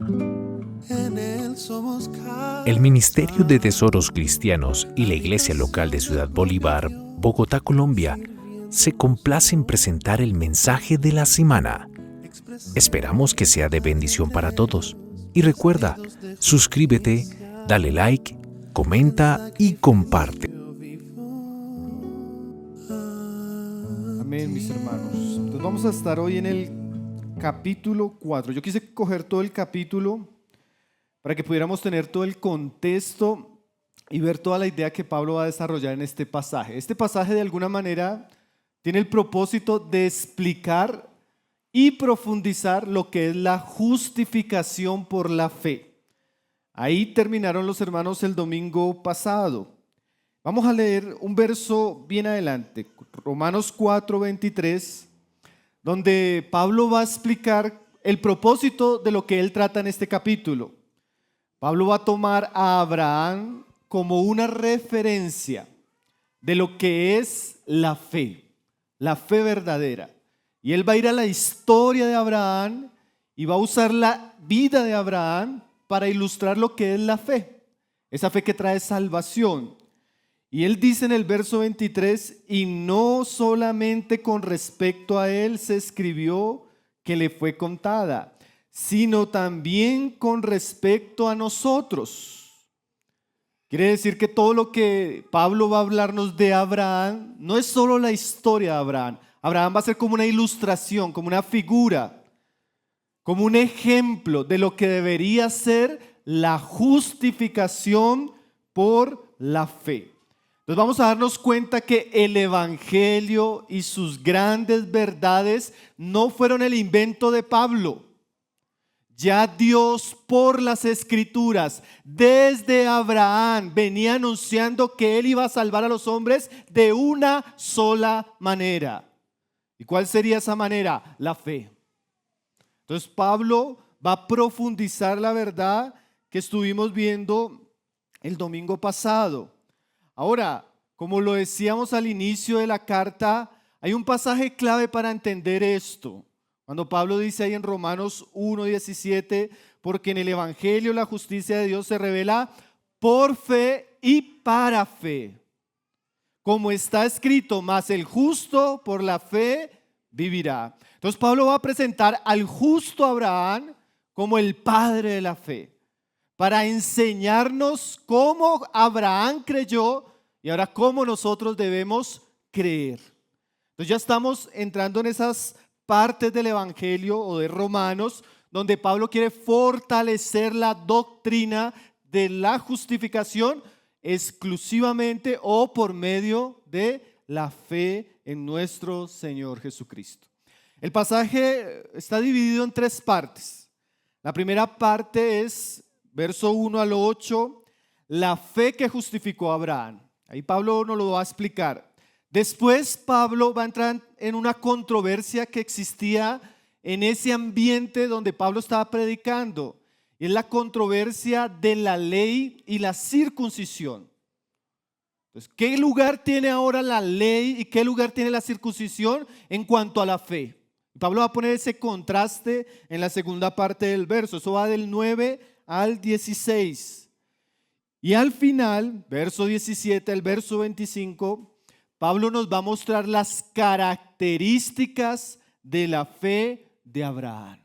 En Él somos El Ministerio de Tesoros Cristianos y la Iglesia Local de Ciudad Bolívar, Bogotá, Colombia, se complace en presentar el mensaje de la semana. Esperamos que sea de bendición para todos. Y recuerda, suscríbete, dale like, comenta y comparte. Amén, mis hermanos. Entonces vamos a estar hoy en el capítulo 4. Yo quise coger todo el capítulo para que pudiéramos tener todo el contexto y ver toda la idea que Pablo va a desarrollar en este pasaje. Este pasaje de alguna manera tiene el propósito de explicar y profundizar lo que es la justificación por la fe. Ahí terminaron los hermanos el domingo pasado. Vamos a leer un verso bien adelante, Romanos 4:23, donde Pablo va a explicar el propósito de lo que él trata en este capítulo. Pablo va a tomar a Abraham como una referencia de lo que es la fe verdadera. Y él va a ir a la historia de Abraham y va a usar la vida de Abraham para ilustrar lo que es la fe, esa fe que trae salvación. Y él dice en el verso 23, y no solamente con respecto a él se escribió que le fue contada, sino también con respecto a nosotros. Quiere decir que todo lo que Pablo va a hablarnos de Abraham no es solo la historia de Abraham. Abraham va a ser como una ilustración, como una figura, como un ejemplo de lo que debería ser la justificación por la fe. Entonces vamos a darnos cuenta que el Evangelio y sus grandes verdades no fueron el invento de Pablo. Ya Dios por las Escrituras, desde Abraham, venía anunciando que Él iba a salvar a los hombres de una sola manera. ¿Y cuál sería esa manera? La fe. Entonces Pablo va a profundizar la verdad que estuvimos viendo el domingo pasado. Ahora, como lo decíamos al inicio de la carta, hay un pasaje clave para entender esto. Cuando Pablo dice ahí en Romanos 1:17, porque en el Evangelio la justicia de Dios se revela por fe y para fe. Como está escrito, mas el justo por la fe vivirá. Entonces Pablo va a presentar al justo Abraham como el padre de la fe, para enseñarnos cómo Abraham creyó y ahora cómo nosotros debemos creer. Entonces ya estamos entrando en esas partes del Evangelio o de Romanos donde Pablo quiere fortalecer la doctrina de la justificación exclusivamente o por medio de la fe en nuestro Señor Jesucristo. El pasaje está dividido en tres partes. La primera parte es verso 1 al 8, la fe que justificó a Abraham. Ahí Pablo nos lo va a explicar. Después Pablo va a entrar en una controversia que existía en ese ambiente donde Pablo estaba predicando. Y es la controversia de la ley y la circuncisión. Entonces, ¿qué lugar tiene ahora la ley y qué lugar tiene la circuncisión en cuanto a la fe? Pablo va a poner ese contraste en la segunda parte del verso. Eso va del 9 al 16. Y al final, verso 17 al verso 25, Pablo nos va a mostrar las características de la fe de Abraham.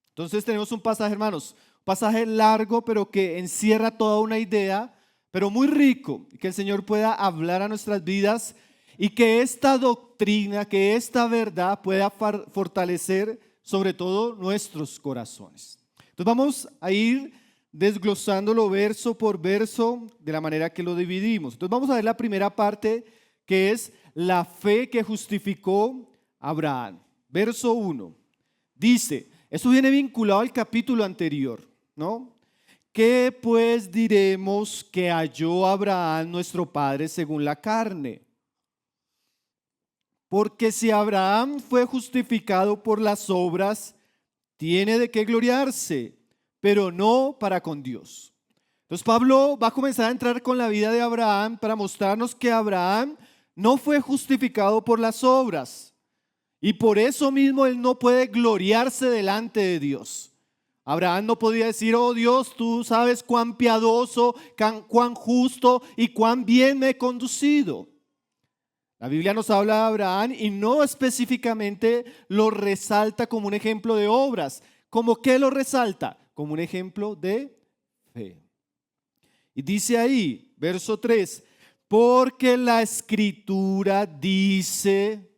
Entonces tenemos un pasaje, hermanos, un pasaje largo, pero que encierra toda una idea, pero muy rico, y que el Señor pueda hablar a nuestras vidas y que esta doctrina, que esta verdad pueda fortalecer sobre todo nuestros corazones. Entonces vamos a ir desglosándolo verso por verso de la manera que lo dividimos. Entonces vamos a ver la primera parte, que es la fe que justificó a Abraham. Verso 1 dice, eso viene vinculado al capítulo anterior, ¿no? ¿Qué pues diremos que halló Abraham nuestro padre según la carne? Porque si Abraham fue justificado por las obras, tiene de qué gloriarse, pero no para con Dios. Entonces Pablo va a comenzar a entrar con la vida de Abraham para mostrarnos que Abraham no fue justificado por las obras y por eso mismo él no puede gloriarse delante de Dios. Abraham no podía decir, oh Dios, tú sabes cuán piadoso, cuán justo y cuán bien me he conducido. La Biblia nos habla de Abraham y no específicamente lo resalta como un ejemplo de obras. ¿Cómo qué lo resalta? Como un ejemplo de fe. Y dice ahí, verso 3, porque la Escritura dice,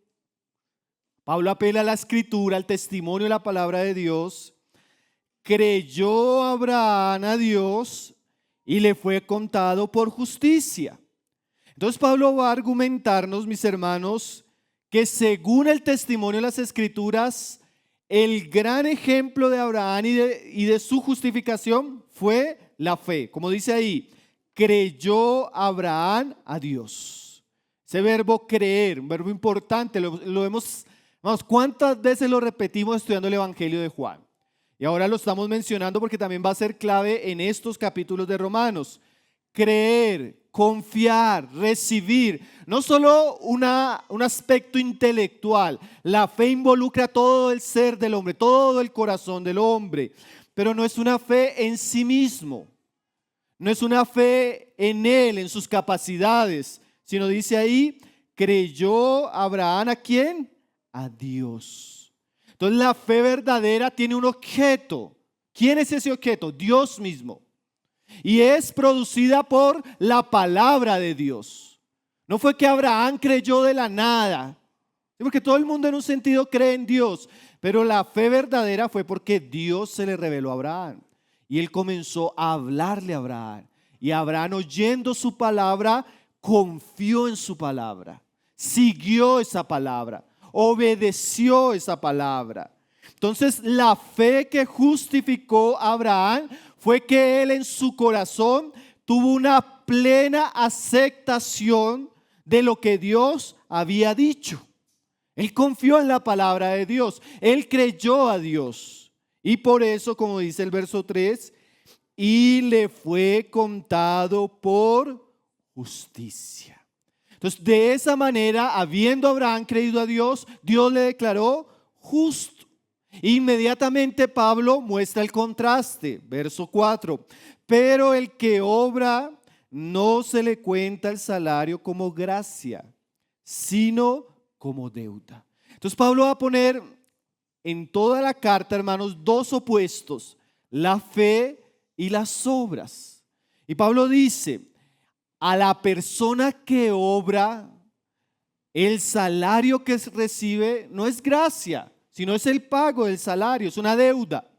Pablo apela a la Escritura, al testimonio de la palabra de Dios, creyó Abraham a Dios y le fue contado por justicia. Entonces Pablo va a argumentarnos, mis hermanos, que según el testimonio de las Escrituras, el gran ejemplo de Abraham y de su justificación fue la fe. Como dice ahí, creyó Abraham a Dios. Ese verbo creer, un verbo importante, lo vemos, vamos, ¿cuántas veces lo repetimos estudiando el Evangelio de Juan? Y ahora lo estamos mencionando porque también va a ser clave en estos capítulos de Romanos. Creer, confiar, recibir, no solo un aspecto intelectual. La fe involucra todo el ser del hombre, todo el corazón del hombre, pero no es una fe en sí mismo, no es una fe en él, en sus capacidades, sino dice ahí, creyó Abraham ¿a quién? A Dios. Entonces la fe verdadera tiene un objeto. ¿Quién es ese objeto? Dios mismo. Y es producida por la palabra de Dios. No fue que Abraham creyó de la nada, porque todo el mundo en un sentido cree en Dios, pero la fe verdadera fue porque Dios se le reveló a Abraham y él comenzó a hablarle a Abraham, y Abraham, oyendo su palabra, confió en su palabra, siguió esa palabra, obedeció esa palabra. Entonces la fe que justificó a Abraham fue que él en su corazón tuvo una plena aceptación de lo que Dios había dicho. Él confió en la palabra de Dios, él creyó a Dios. Y por eso, como dice el verso 3, y le fue contado por justicia. Entonces, de esa manera, habiendo Abraham creído a Dios, Dios le declaró justo. Inmediatamente Pablo muestra el contraste, verso 4. Pero el que obra no se le cuenta el salario como gracia, sino como deuda. Entonces Pablo va a poner en toda la carta, hermanos, dos opuestos, la fe y las obras. Y Pablo dice, a la persona que obra, el salario que recibe no es gracia, sino es el pago del salario, es una deuda.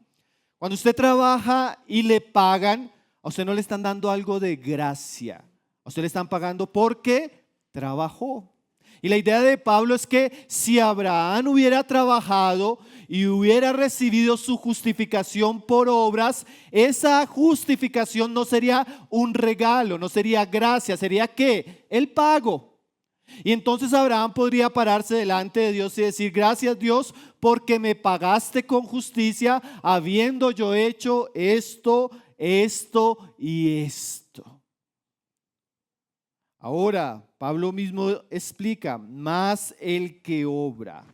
Cuando usted trabaja y le pagan, a usted no le están dando algo de gracia, a usted le están pagando porque trabajó. Y la idea de Pablo es que si Abraham hubiera trabajado y hubiera recibido su justificación por obras, esa justificación no sería un regalo, no sería gracia, sería ¿qué? El pago. Y entonces Abraham podría pararse delante de Dios y decir, gracias Dios porque me pagaste con justicia habiendo yo hecho esto, esto y esto. Ahora, Pablo mismo explica, más el que obra,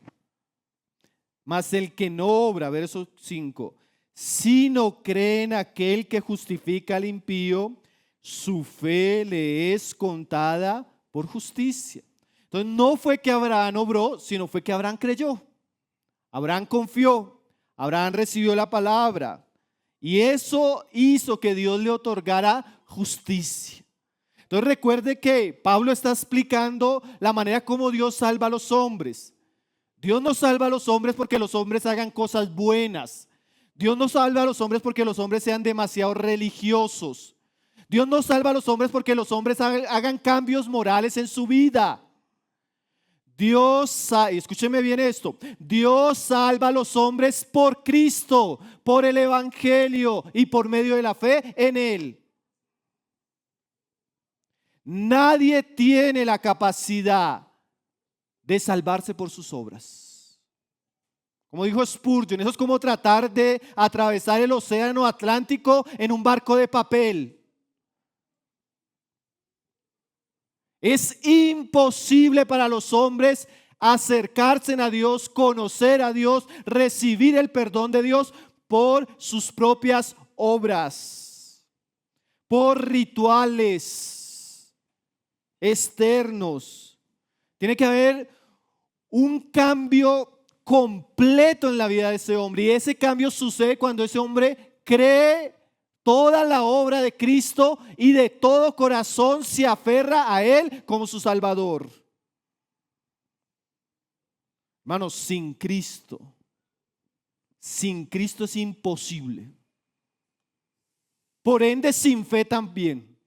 más el que no obra, verso 5, si no cree en aquel que justifica al impío, su fe le es contada por justicia. Entonces no fue que Abraham obró, sino fue que Abraham creyó. Abraham confió, Abraham recibió la palabra y eso hizo que Dios le otorgara justicia. Entonces recuerde que Pablo está explicando la manera como Dios salva a los hombres. Dios no salva a los hombres porque los hombres hagan cosas buenas. Dios no salva a los hombres porque los hombres sean demasiado religiosos. Dios no salva a los hombres porque los hombres hagan cambios morales en su vida. Dios, escúcheme bien esto, Dios salva a los hombres por Cristo, por el Evangelio y por medio de la fe en Él. Nadie tiene la capacidad de salvarse por sus obras. Como dijo Spurgeon, eso es como tratar de atravesar el océano Atlántico en un barco de papel. Es imposible para los hombres acercarse a Dios, conocer a Dios, recibir el perdón de Dios por sus propias obras, por rituales externos. Tiene que haber un cambio completo en la vida de ese hombre, y ese cambio sucede cuando ese hombre cree toda la obra de Cristo y de todo corazón se aferra a Él como su Salvador. Hermanos, sin Cristo es imposible. Por ende, sin fe también.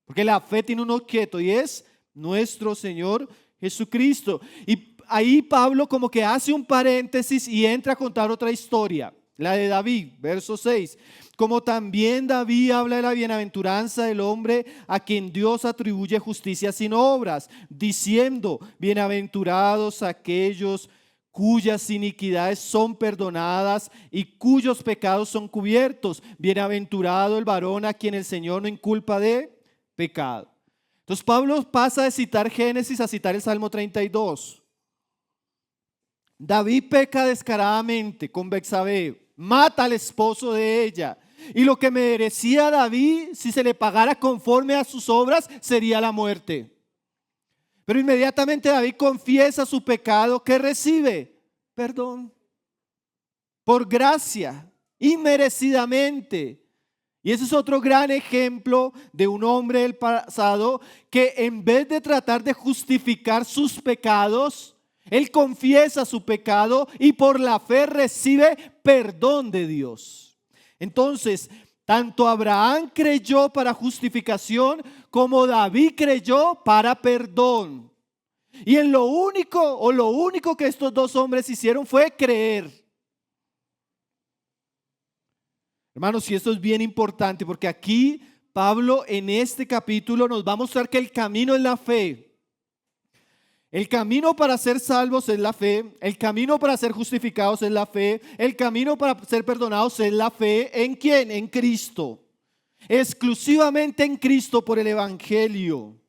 Porque la fe tiene un objeto y es nuestro Señor Jesucristo. Y ahí Pablo como que hace un paréntesis y entra a contar otra historia, la de David, verso 6. Como también David habla de la bienaventuranza del hombre a quien Dios atribuye justicia sin obras, diciendo: bienaventurados aquellos cuyas iniquidades son perdonadas y cuyos pecados son cubiertos. Bienaventurado el varón a quien el Señor no inculpa de pecado. Entonces Pablo pasa de citar Génesis a citar el Salmo 32. David peca descaradamente con Betsabé, mata al esposo de ella, y lo que merecía David, si se le pagara conforme a sus obras, sería la muerte. Pero inmediatamente David confiesa su pecado, ¿qué recibe? Perdón. Por gracia, inmerecidamente. Y ese es otro gran ejemplo de un hombre del pasado que en vez de tratar de justificar sus pecados, él confiesa su pecado y por la fe recibe perdón de Dios. Entonces, tanto Abraham creyó para justificación como David creyó para perdón. Y en lo único que estos dos hombres hicieron fue creer. Hermanos, y esto es bien importante porque aquí Pablo en este capítulo nos va a mostrar que el camino es la fe. El camino para ser salvos es la fe, el camino para ser justificados es la fe, el camino para ser perdonados es la fe. ¿En quién? En Cristo. Exclusivamente en Cristo por el Evangelio.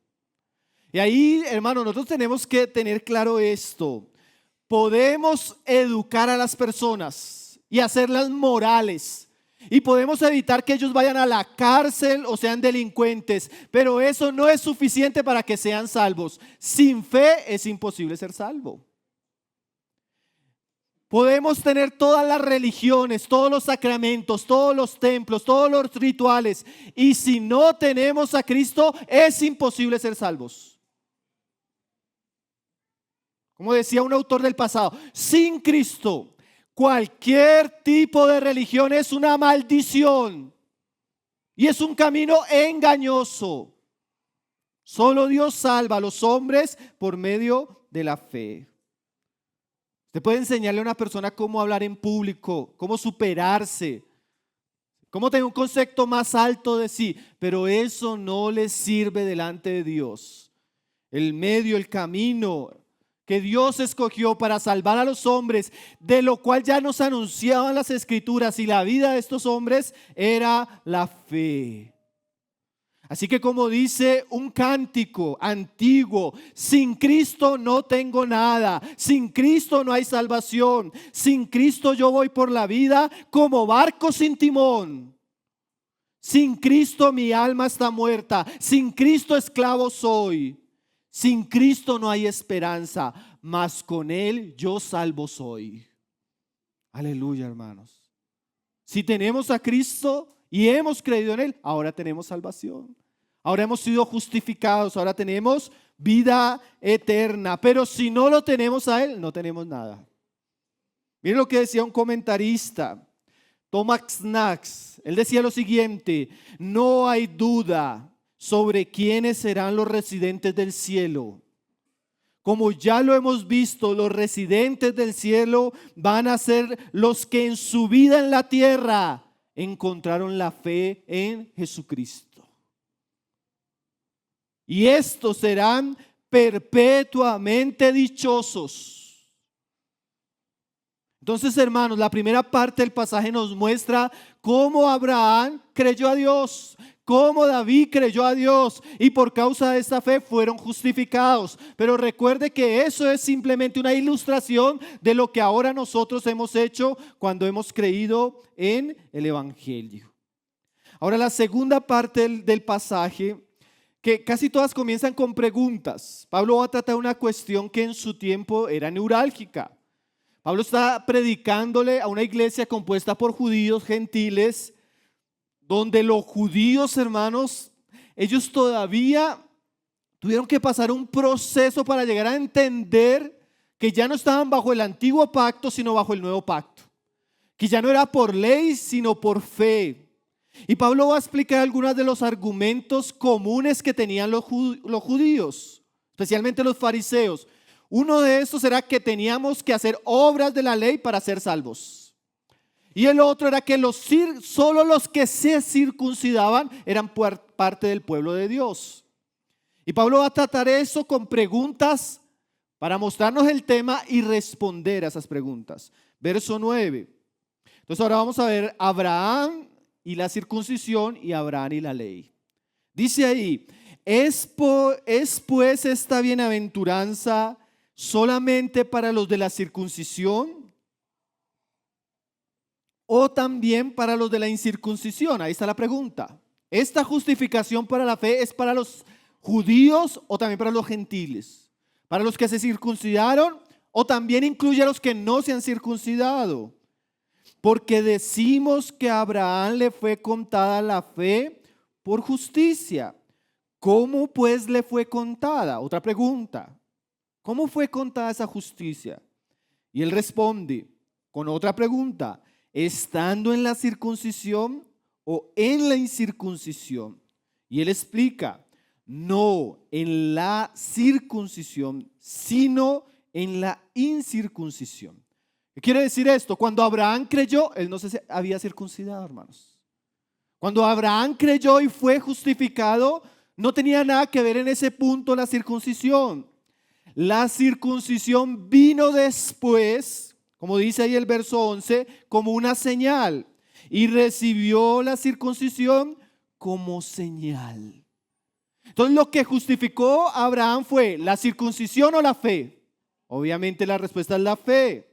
Y ahí, hermanos, nosotros tenemos que tener claro esto. Podemos educar a las personas y hacerlas morales. Y podemos evitar que ellos vayan a la cárcel o sean delincuentes, pero eso no es suficiente para que sean salvos. Sin fe es imposible ser salvo. Podemos tener todas las religiones, todos los sacramentos, todos los templos, todos los rituales, y si no tenemos a Cristo es imposible ser salvos. Como decía un autor del pasado, sin Cristo cualquier tipo de religión es una maldición y es un camino engañoso. Solo Dios salva a los hombres por medio de la fe. Usted puede enseñarle a una persona cómo hablar en público, cómo superarse, cómo tener un concepto más alto de sí, pero eso no le sirve delante de Dios. El medio, el camino que Dios escogió para salvar a los hombres, de lo cual ya nos anunciaban las Escrituras, y la vida de estos hombres era la fe. Así que, como dice un cántico antiguo, sin Cristo no tengo nada, sin Cristo no hay salvación, sin Cristo yo voy por la vida como barco sin timón. Sin Cristo mi alma está muerta, sin Cristo esclavo soy. Sin Cristo no hay esperanza, mas con Él yo salvo soy. Aleluya, hermanos. Si tenemos a Cristo y hemos creído en Él, ahora tenemos salvación. Ahora hemos sido justificados, ahora tenemos vida eterna. Pero si no lo tenemos a Él, no tenemos nada. Miren lo que decía un comentarista, Thomas Knox. Él decía lo siguiente: no hay duda sobre quiénes serán los residentes del cielo. Como ya lo hemos visto, los residentes del cielo van a ser los que en su vida en la tierra encontraron la fe en Jesucristo. Y estos serán perpetuamente dichosos. Entonces, hermanos, la primera parte del pasaje nos muestra cómo Abraham creyó a Dios, cómo David creyó a Dios y por causa de esta fe fueron justificados. Pero recuerde que eso es simplemente una ilustración de lo que ahora nosotros hemos hecho cuando hemos creído en el Evangelio. Ahora la segunda parte del pasaje, que casi todas comienzan con preguntas. Pablo va a tratar una cuestión que en su tiempo era neurálgica. Pablo está predicándole a una iglesia compuesta por judíos, gentiles, donde los judíos, hermanos, ellos todavía tuvieron que pasar un proceso para llegar a entender que ya no estaban bajo el antiguo pacto, sino bajo el nuevo pacto. Que ya no era por ley, sino por fe. Y Pablo va a explicar algunos de los argumentos comunes que tenían los judíos, especialmente los fariseos. Uno de estos era que teníamos que hacer obras de la ley para ser salvos. Y el otro era que solo los que se circuncidaban eran parte del pueblo de Dios. Y Pablo va a tratar eso con preguntas para mostrarnos el tema y responder a esas preguntas. Verso 9. Entonces ahora vamos a ver Abraham y la circuncisión y Abraham y la ley. Dice ahí, ¿es pues esta bienaventuranza solamente para los de la circuncisión o también para los de la incircuncisión? Ahí está la pregunta. ¿Esta justificación para la fe es para los judíos o también para los gentiles? ¿Para los que se circuncidaron o también incluye a los que no se han circuncidado? Porque decimos que a Abraham le fue contada la fe por justicia. ¿Cómo pues le fue contada? Otra pregunta. ¿Cómo fue contada esa justicia? Y él responde con otra pregunta. ¿Estando en la circuncisión o en la incircuncisión? Y él explica, no en la circuncisión, sino en la incircuncisión. ¿Qué quiere decir esto? Cuando Abraham creyó, él no se había circuncidado, hermanos. Cuando Abraham creyó y fue justificado, no tenía nada que ver en ese punto la circuncisión. La circuncisión vino después, como dice ahí el verso 11, como una señal. Y recibió la circuncisión como señal. Entonces lo que justificó a Abraham fue la circuncisión o la fe. Obviamente la respuesta es la fe.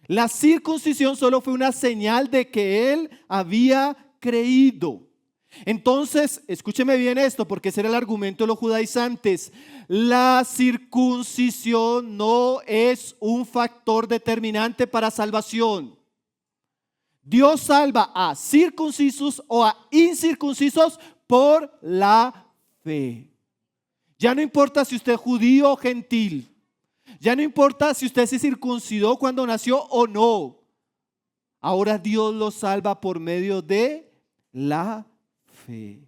La circuncisión solo fue una señal de que él había creído. Entonces, escúcheme bien esto, porque ese era el argumento de los judaizantes. La circuncisión no es un factor determinante para salvación. Dios salva a circuncisos o a incircuncisos por la fe. Ya no importa si usted es judío o gentil. Ya no importa si usted se circuncidó cuando nació o no. Ahora Dios lo salva por medio de la fe.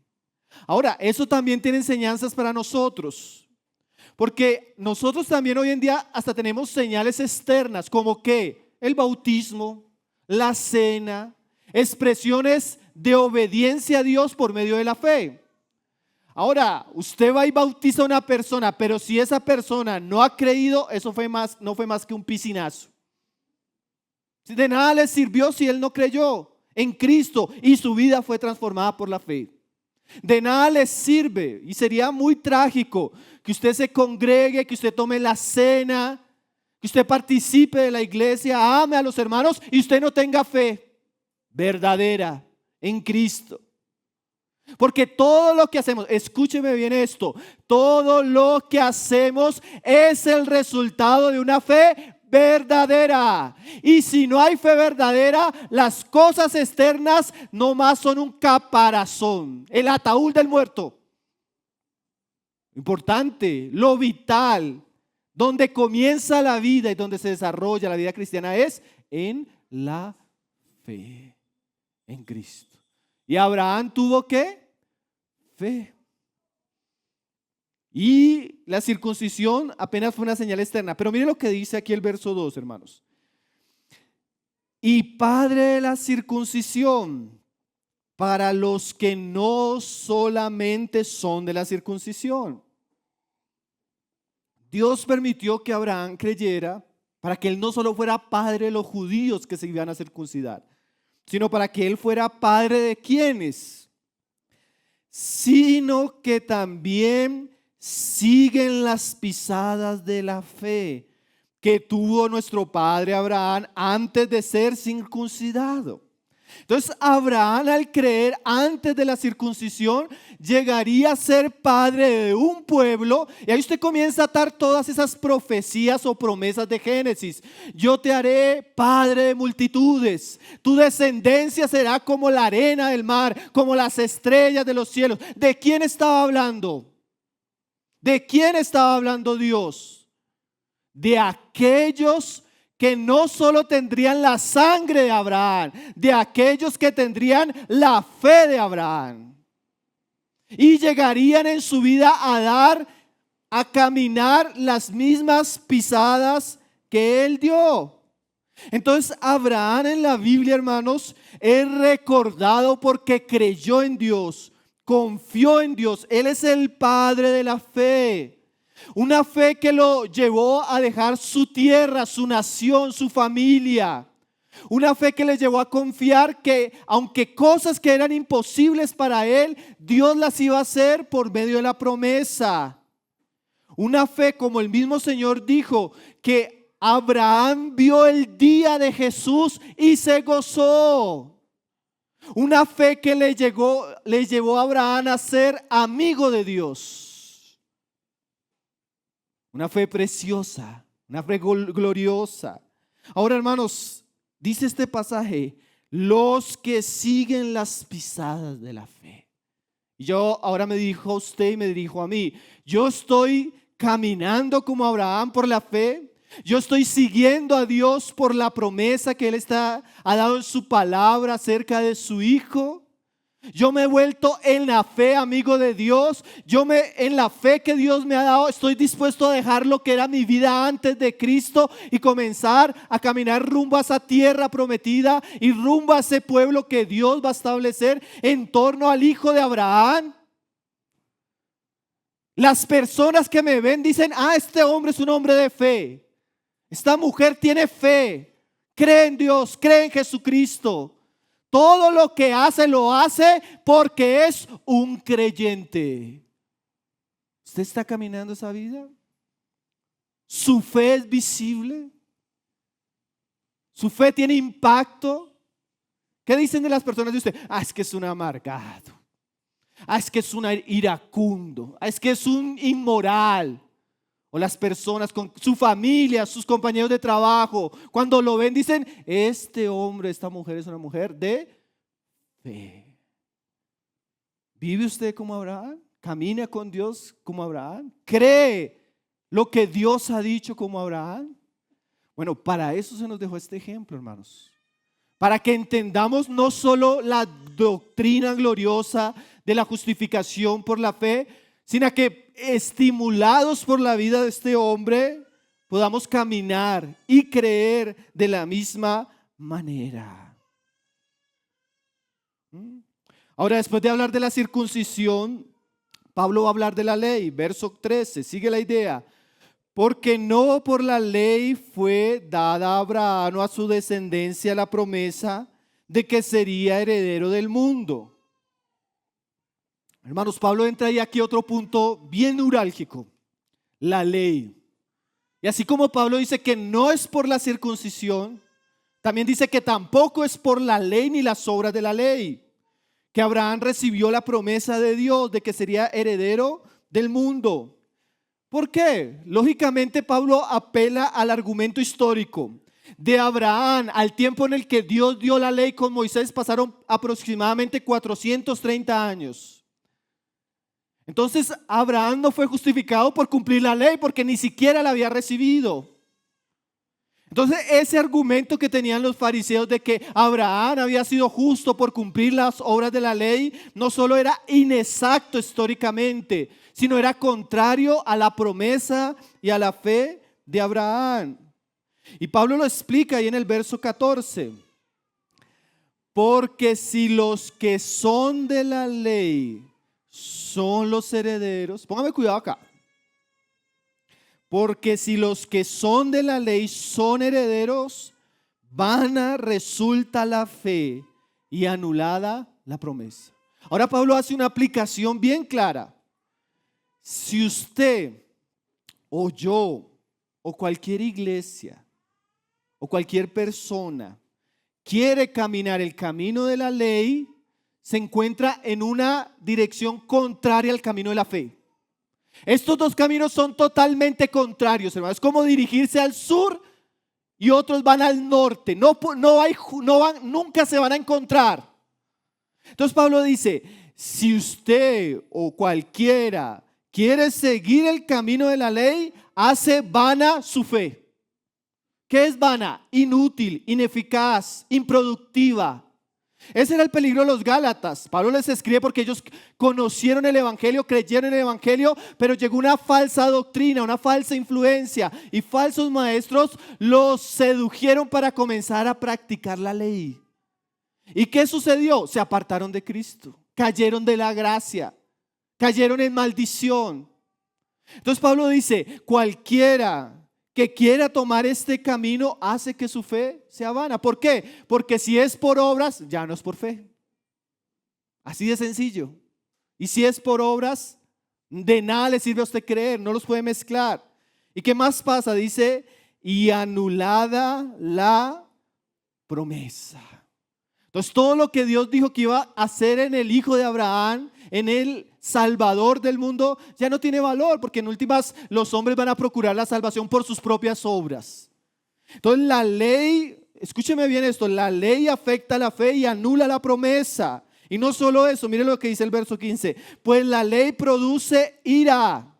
Ahora, eso también tiene enseñanzas para nosotros. Porque nosotros también hoy en día hasta tenemos señales externas como que el bautismo, la cena, expresiones de obediencia a Dios por medio de la fe. Ahora, usted va y bautiza a una persona, pero si esa persona no ha creído, eso no fue más que un piscinazo. De nada le sirvió si él no creyó en Cristo y su vida fue transformada por la fe. De nada le sirve y sería muy trágico que usted se congregue, que usted tome la cena, que usted participe de la iglesia, ame a los hermanos y usted no tenga fe verdadera en Cristo. Porque todo lo que hacemos, escúcheme bien esto, todo lo que hacemos es el resultado de una fe verdadera. Y si no hay fe verdadera, las cosas externas nomás son un caparazón, el ataúd del muerto. Importante, lo vital, donde comienza la vida y donde se desarrolla la vida cristiana es en la fe en Cristo. ¿Y Abraham tuvo qué? Fe. Y la circuncisión apenas fue una señal externa. Pero mire lo que dice aquí el verso 2, hermanos. Y padre de la circuncisión para los que no solamente son de la circuncisión. Dios permitió que Abraham creyera para que él no solo fuera padre de los judíos que se iban a circuncidar, sino para que él fuera padre de ¿quiénes? sino que también siguen las pisadas de la fe que tuvo nuestro padre Abraham antes de ser circuncidado. Entonces Abraham, al creer antes de la circuncisión, llegaría a ser padre de un pueblo. Y ahí usted comienza a atar todas esas profecías o promesas de Génesis. Yo te haré padre de multitudes, tu descendencia será como la arena del mar, como las estrellas de los cielos. ¿De quién estaba hablando? ¿De quién estaba hablando Dios? De aquellos que no solo tendrían la sangre de Abraham, de aquellos que tendrían la fe de Abraham. Y llegarían en su vida a caminar las mismas pisadas que él dio. Entonces Abraham en la Biblia, hermanos, es recordado porque creyó en Dios, confió en Dios. Él es el padre de la fe. Una fe que lo llevó a dejar su tierra, su nación, su familia. Una fe que le llevó a confiar que aunque cosas que eran imposibles para él, Dios las iba a hacer por medio de la promesa. Una fe, como el mismo Señor dijo, que Abraham vio el día de Jesús y se gozó. Una fe que le llevó a Abraham a ser amigo de Dios. Una fe preciosa, una fe gloriosa. Ahora, hermanos, dice este pasaje, los que siguen las pisadas de la fe. Y yo ahora me dirijo a usted y me dirijo a mí. Yo estoy caminando como Abraham por la fe. Yo estoy siguiendo a Dios por la promesa que Él ha dado en su palabra acerca de su Hijo. Yo me he vuelto en la fe amigo de Dios. En la fe que Dios me ha dado, estoy dispuesto a dejar lo que era mi vida antes de Cristo y comenzar a caminar rumbo a esa tierra prometida y rumbo a ese pueblo que Dios va a establecer en torno al hijo de Abraham. Las personas que me ven dicen, este hombre es un hombre de fe. Esta mujer tiene fe, cree en Dios, cree en Jesucristo. Todo lo que hace, lo hace porque es un creyente. ¿Usted está caminando esa vida? ¿Su fe es visible? ¿Su fe tiene impacto? ¿Qué dicen de las personas de usted? Es que es un amargado. Es que es un iracundo. Es que es un inmoral. O las personas con su familia, sus compañeros de trabajo, cuando lo ven dicen, este hombre, esta mujer es una mujer de fe. ¿Vive usted como Abraham? ¿Camina con Dios como Abraham? ¿Cree lo que Dios ha dicho como Abraham? Bueno, para eso se nos dejó este ejemplo, hermanos. Para que entendamos no solo la doctrina gloriosa de la justificación por la fe, sino que estimulados por la vida de este hombre podamos caminar y creer de la misma manera. Ahora, después de hablar de la circuncisión, Pablo va a hablar de la ley. Verso 13, sigue la idea. Porque no por la ley fue dada a Abraham o a su descendencia la promesa de que sería heredero del mundo. Hermanos, Pablo entra ahí aquí otro punto bien neurálgico, la ley. Y así como Pablo dice que no es por la circuncisión, también dice que tampoco es por la ley ni las obras de la ley, que Abraham recibió la promesa de Dios de que sería heredero del mundo. ¿Por qué? Lógicamente Pablo apela al argumento histórico. De Abraham al tiempo en el que Dios dio la ley con Moisés pasaron aproximadamente 430 años. Entonces Abraham no fue justificado por cumplir la ley porque ni siquiera la había recibido. Entonces ese argumento que tenían los fariseos de que Abraham había sido justo por cumplir las obras de la ley no solo era inexacto históricamente, sino era contrario a la promesa y a la fe de Abraham. Y Pablo lo explica ahí en el verso 14. Porque si los que son de la ley son los herederos, póngame cuidado acá. Porque si los que son de la ley son herederos, vana resulta la fe y anulada la promesa. Ahora Pablo hace una aplicación bien clara. Si usted o yo o cualquier iglesia o cualquier persona quiere caminar el camino de la ley, se encuentra en una dirección contraria al camino de la fe. Estos dos caminos son totalmente contrarios, hermanos. Es como dirigirse al sur y otros van al norte. Nunca se van a encontrar. Entonces Pablo dice, si usted o cualquiera quiere seguir el camino de la ley, hace vana su fe. ¿Qué es vana? Inútil, ineficaz, improductiva. Ese era el peligro de los Gálatas. Pablo les escribe porque ellos conocieron el evangelio, creyeron en el evangelio, pero llegó una falsa doctrina, una falsa influencia, y falsos maestros los sedujeron para comenzar a practicar la ley. ¿Y qué sucedió? Se apartaron de Cristo, cayeron de la gracia, cayeron en maldición. Entonces Pablo dice, cualquiera que quiera tomar este camino hace que su fe sea vana. ¿Por qué? Porque si es por obras, ya no es por fe. Así de sencillo. Y si es por obras, de nada le sirve a usted creer, no los puede mezclar. ¿Y qué más pasa? Dice, y anulada la promesa. Entonces todo lo que Dios dijo que iba a hacer en el hijo de Abraham, en el Salvador del mundo, ya no tiene valor, porque en últimas los hombres van a procurar la salvación por sus propias obras. Entonces la ley, escúcheme bien esto, la ley afecta la fe y anula la promesa. Y no solo eso, mire lo que dice el verso 15, pues la ley produce ira.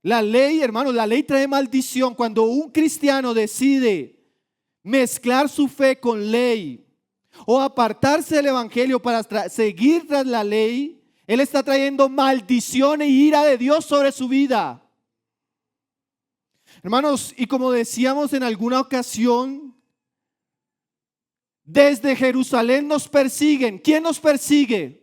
La ley, hermanos, la ley trae maldición. Cuando un cristiano decide mezclar su fe con ley o apartarse del evangelio para seguir tras la ley, él está trayendo maldición e ira de Dios sobre su vida. Hermanos, y como decíamos en alguna ocasión, desde Jerusalén nos persiguen. ¿Quién nos persigue?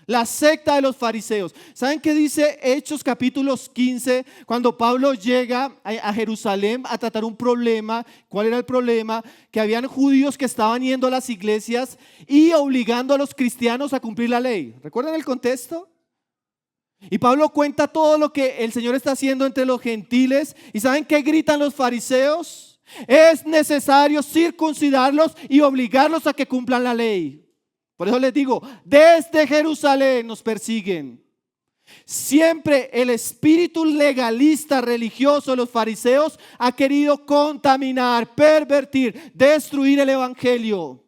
La secta de los fariseos. ¿Saben qué dice Hechos capítulos 15? Cuando Pablo llega a Jerusalén a tratar un problema. ¿Cuál era el problema? Que habían judíos que estaban yendo a las iglesias y obligando a los cristianos a cumplir la ley. ¿Recuerdan el contexto? Y Pablo cuenta todo lo que el Señor está haciendo entre los gentiles. ¿Y saben qué gritan los fariseos? Es necesario circuncidarlos y obligarlos a que cumplan la ley. Por eso les digo, desde Jerusalén nos persiguen. Siempre el espíritu legalista religioso de los fariseos ha querido contaminar, pervertir, destruir el evangelio.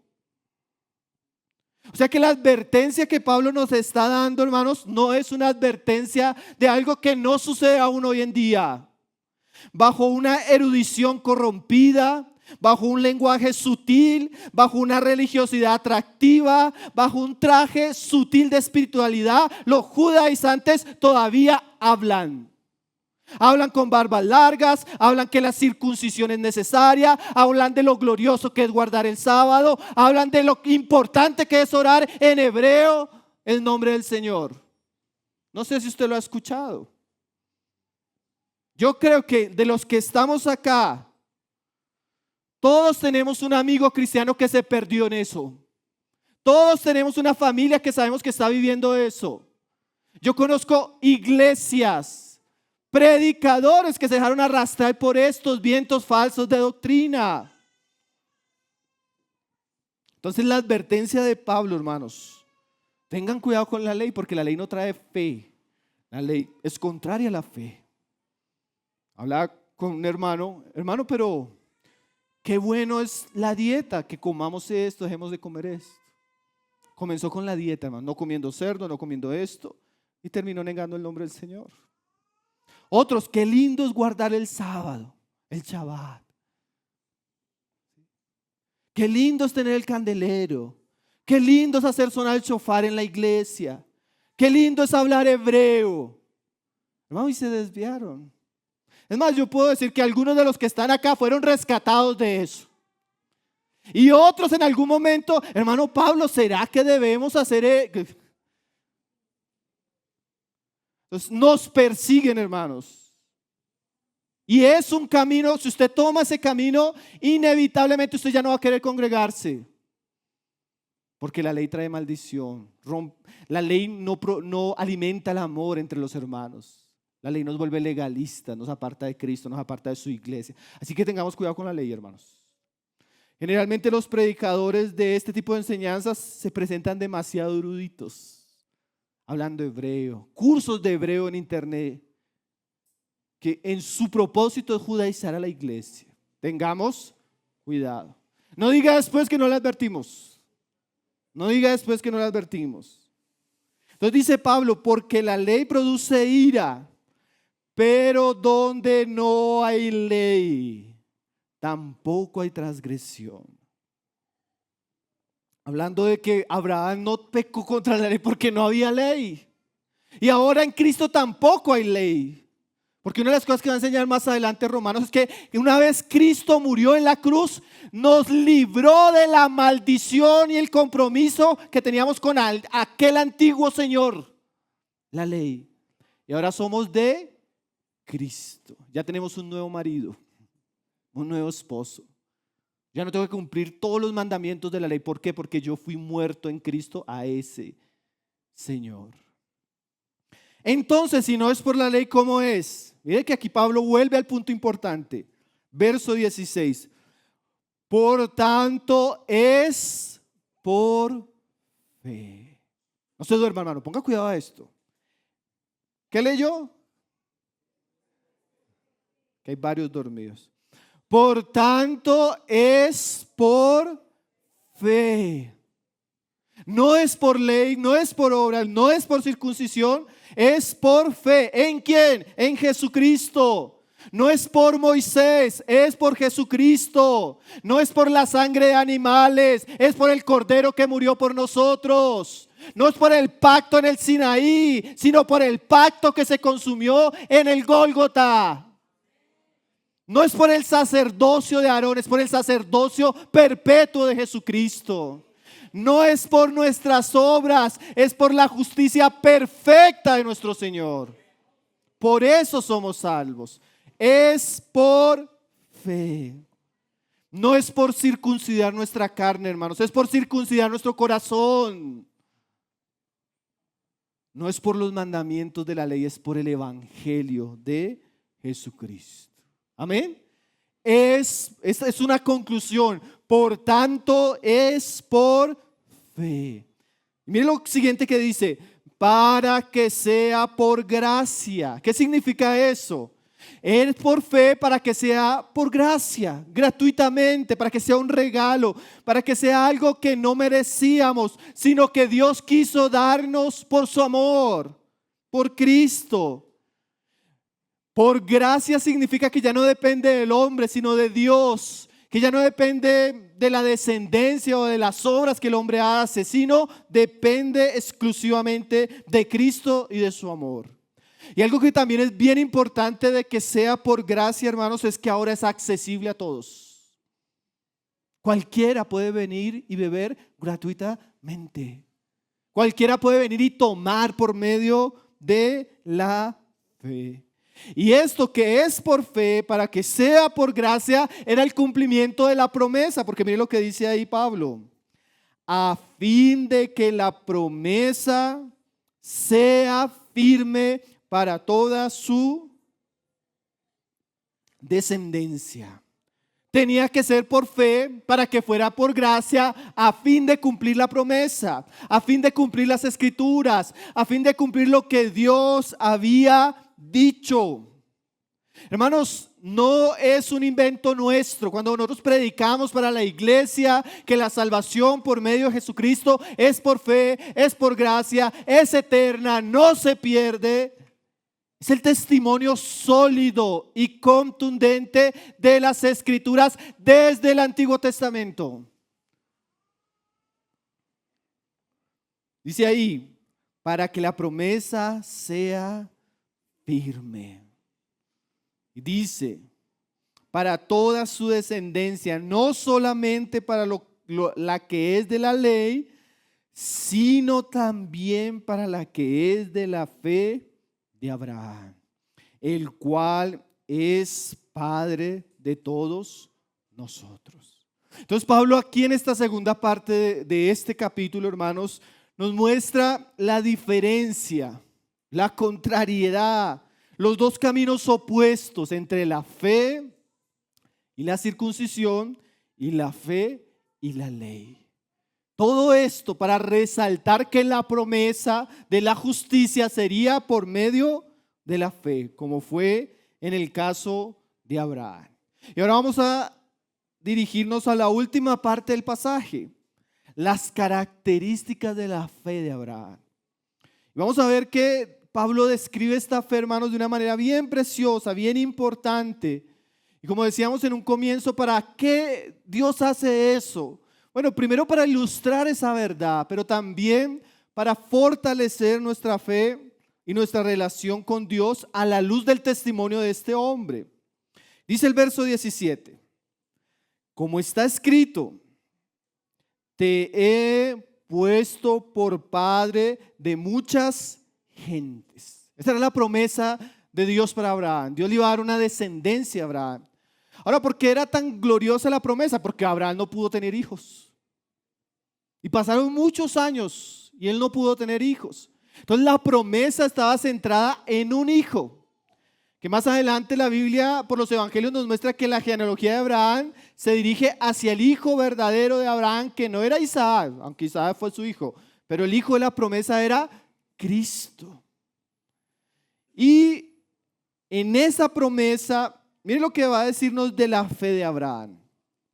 O sea que la advertencia que Pablo nos está dando, hermanos, no es una advertencia de algo que no sucede aún hoy en día. Bajo una erudición corrompida, bajo un lenguaje sutil, bajo una religiosidad atractiva, bajo un traje sutil de espiritualidad, los judaizantes todavía hablan. Hablan con barbas largas, hablan que la circuncisión es necesaria, hablan de lo glorioso que es guardar el sábado, hablan de lo importante que es orar en hebreo el nombre del Señor. No sé si usted lo ha escuchado. Yo creo que de los que estamos acá, todos tenemos un amigo cristiano que se perdió en eso. Todos tenemos una familia que sabemos que está viviendo eso. Yo conozco iglesias, predicadores que se dejaron arrastrar por estos vientos falsos de doctrina. Entonces la advertencia de Pablo, hermanos, tengan cuidado con la ley porque la ley no trae fe. La ley es contraria a la fe. Hablaba con un hermano, pero qué bueno es la dieta, que comamos esto, dejemos de comer esto. Comenzó con la dieta, hermano, no comiendo cerdo, no comiendo esto, y terminó negando el nombre del Señor. Otros, qué lindo es guardar el sábado, el Shabbat. Qué lindo es tener el candelero. Qué lindo es hacer sonar el shofar en la iglesia. Qué lindo es hablar hebreo. Hermano, y se desviaron. Es más, yo puedo decir que algunos de los que están acá fueron rescatados de eso. Y otros en algún momento, hermano Pablo, ¿será que debemos hacer? Entonces nos persiguen, hermanos. Y es un camino, si usted toma ese camino, inevitablemente usted ya no va a querer congregarse. porque la ley trae maldición. La ley no alimenta el amor entre los hermanos. La ley nos vuelve legalistas, nos aparta de Cristo, nos aparta de su iglesia. Así que tengamos cuidado con la ley, hermanos. Generalmente los predicadores de este tipo de enseñanzas se presentan demasiado eruditos, hablando hebreo, cursos de hebreo en internet, que en su propósito es judaizar a la iglesia. Tengamos cuidado. No diga después que no le advertimos. No diga después que no le advertimos. Entonces dice Pablo, porque la ley produce ira, pero donde no hay ley, tampoco hay transgresión. Hablando de que Abraham no pecó contra la ley porque no había ley. Y ahora en Cristo tampoco hay ley. Porque una de las cosas que va a enseñar más adelante Romanos es que una vez Cristo murió en la cruz, nos libró de la maldición y el compromiso que teníamos con aquel antiguo Señor, la ley. Y ahora somos de Cristo. Ya tenemos un nuevo marido, un nuevo esposo. Ya no tengo que cumplir todos los mandamientos de la ley. ¿Por qué? Porque yo fui muerto en Cristo a ese Señor. Entonces, si no es por la ley, ¿cómo es? Mire que aquí Pablo vuelve al punto importante. Verso 16. Por tanto, es por fe. No se duerma, hermano, ponga cuidado a esto. ¿Qué leyó? Que hay varios dormidos. Por tanto, es por fe. No es por ley, no es por obra, no es por circuncisión, es por fe. ¿En quién? En Jesucristo. No es por Moisés, es por Jesucristo. No es por la sangre de animales, es por el Cordero que murió por nosotros. No es por el pacto en el Sinaí, sino por el pacto que se consumió en el Gólgota. No es por el sacerdocio de Aarón, es por el sacerdocio perpetuo de Jesucristo. No es por nuestras obras, es por la justicia perfecta de nuestro Señor. Por eso somos salvos. Es por fe. No es por circuncidar nuestra carne, hermanos, es por circuncidar nuestro corazón. No es por los mandamientos de la ley, es por el evangelio de Jesucristo. Amén. Esta es una conclusión. Por tanto, es por fe. Mire lo siguiente que dice: para que sea por gracia. ¿Qué significa eso? Es por fe para que sea por gracia, gratuitamente, para que sea un regalo, para que sea algo que no merecíamos, sino que Dios quiso darnos por su amor, por Cristo. Por gracia significa que ya no depende del hombre, sino de Dios, que ya no depende de la descendencia o de las obras que el hombre hace, sino depende exclusivamente de Cristo y de su amor. Y algo que también es bien importante de que sea por gracia, hermanos, es que ahora es accesible a todos. Cualquiera puede venir y beber gratuitamente. Cualquiera puede venir y tomar por medio de la fe. Y esto que es por fe, para que sea por gracia, era el cumplimiento de la promesa. Porque mire lo que dice ahí Pablo: a fin de que la promesa sea firme para toda su descendencia. Tenía que ser por fe para que fuera por gracia, a fin de cumplir la promesa, a fin de cumplir las escrituras, a fin de cumplir lo que Dios había dicho. Hermanos, no es un invento nuestro. Cuando nosotros predicamos para la iglesia que la salvación por medio de Jesucristo es por fe, es por gracia, es eterna, no se pierde, es el testimonio sólido y contundente de las Escrituras desde el Antiguo Testamento. Dice ahí: para que la promesa sea firme. Y dice: para toda su descendencia, no solamente para la que es de la ley, sino también para la que es de la fe de Abraham, el cual es Padre de todos nosotros. Entonces Pablo aquí en esta segunda parte de este capítulo, hermanos, nos muestra la diferencia, la contrariedad, los dos caminos opuestos entre la fe y la circuncisión y la fe y la ley. Todo esto para resaltar que la promesa de la justicia sería por medio de la fe, como fue en el caso de Abraham. Y ahora vamos a dirigirnos a la última parte del pasaje, las características de la fe de Abraham. Y vamos a ver que Pablo describe esta fe, hermanos, de una manera bien preciosa, bien importante. Y como decíamos en un comienzo, ¿para qué Dios hace eso? Bueno, primero para ilustrar esa verdad, pero también para fortalecer nuestra fe y nuestra relación con Dios a la luz del testimonio de este hombre. Dice el verso 17, como está escrito, te he puesto por padre de muchas gentes. Esta era la promesa de Dios para Abraham. Dios le iba a dar una descendencia a Abraham. Ahora, ¿por qué era tan gloriosa la promesa? Porque Abraham no pudo tener hijos. Y pasaron muchos años y él no pudo tener hijos. Entonces la promesa estaba centrada en un hijo. Que más adelante la Biblia por los evangelios nos muestra que la genealogía de Abraham se dirige hacia el hijo verdadero de Abraham, que no era Isaac, aunque Isaac fue su hijo, pero el hijo de la promesa era Cristo. Y en esa promesa, miren lo que va a decirnos de la fe de Abraham,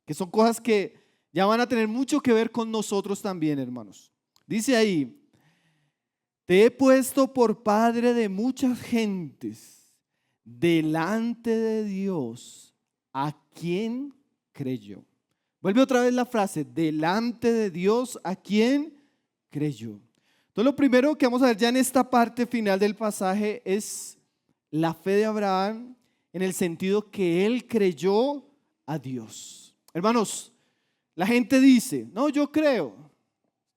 que son cosas que ya van a tener mucho que ver con nosotros también, hermanos. Dice ahí, te he puesto por padre de muchas gentes delante de Dios, a quien creyó. Vuelve otra vez la frase, delante de Dios, a quien creyó. Entonces lo primero que vamos a ver ya en esta parte final del pasaje es la fe de Abraham en el sentido que él creyó a Dios. Hermanos, la gente dice, no, yo creo.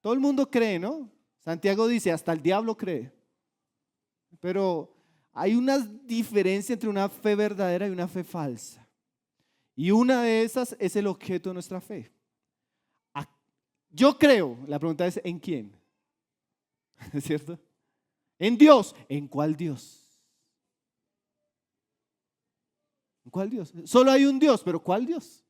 Todo el mundo cree, ¿no? Santiago dice, hasta el diablo cree. Pero hay una diferencia entre una fe verdadera y una fe falsa. Y una de esas es el objeto de nuestra fe. Yo creo, la pregunta es, ¿en quién? ¿Es cierto? En Dios. ¿En cuál Dios? ¿En cuál Dios? Solo hay un Dios, pero ¿cuál Dios?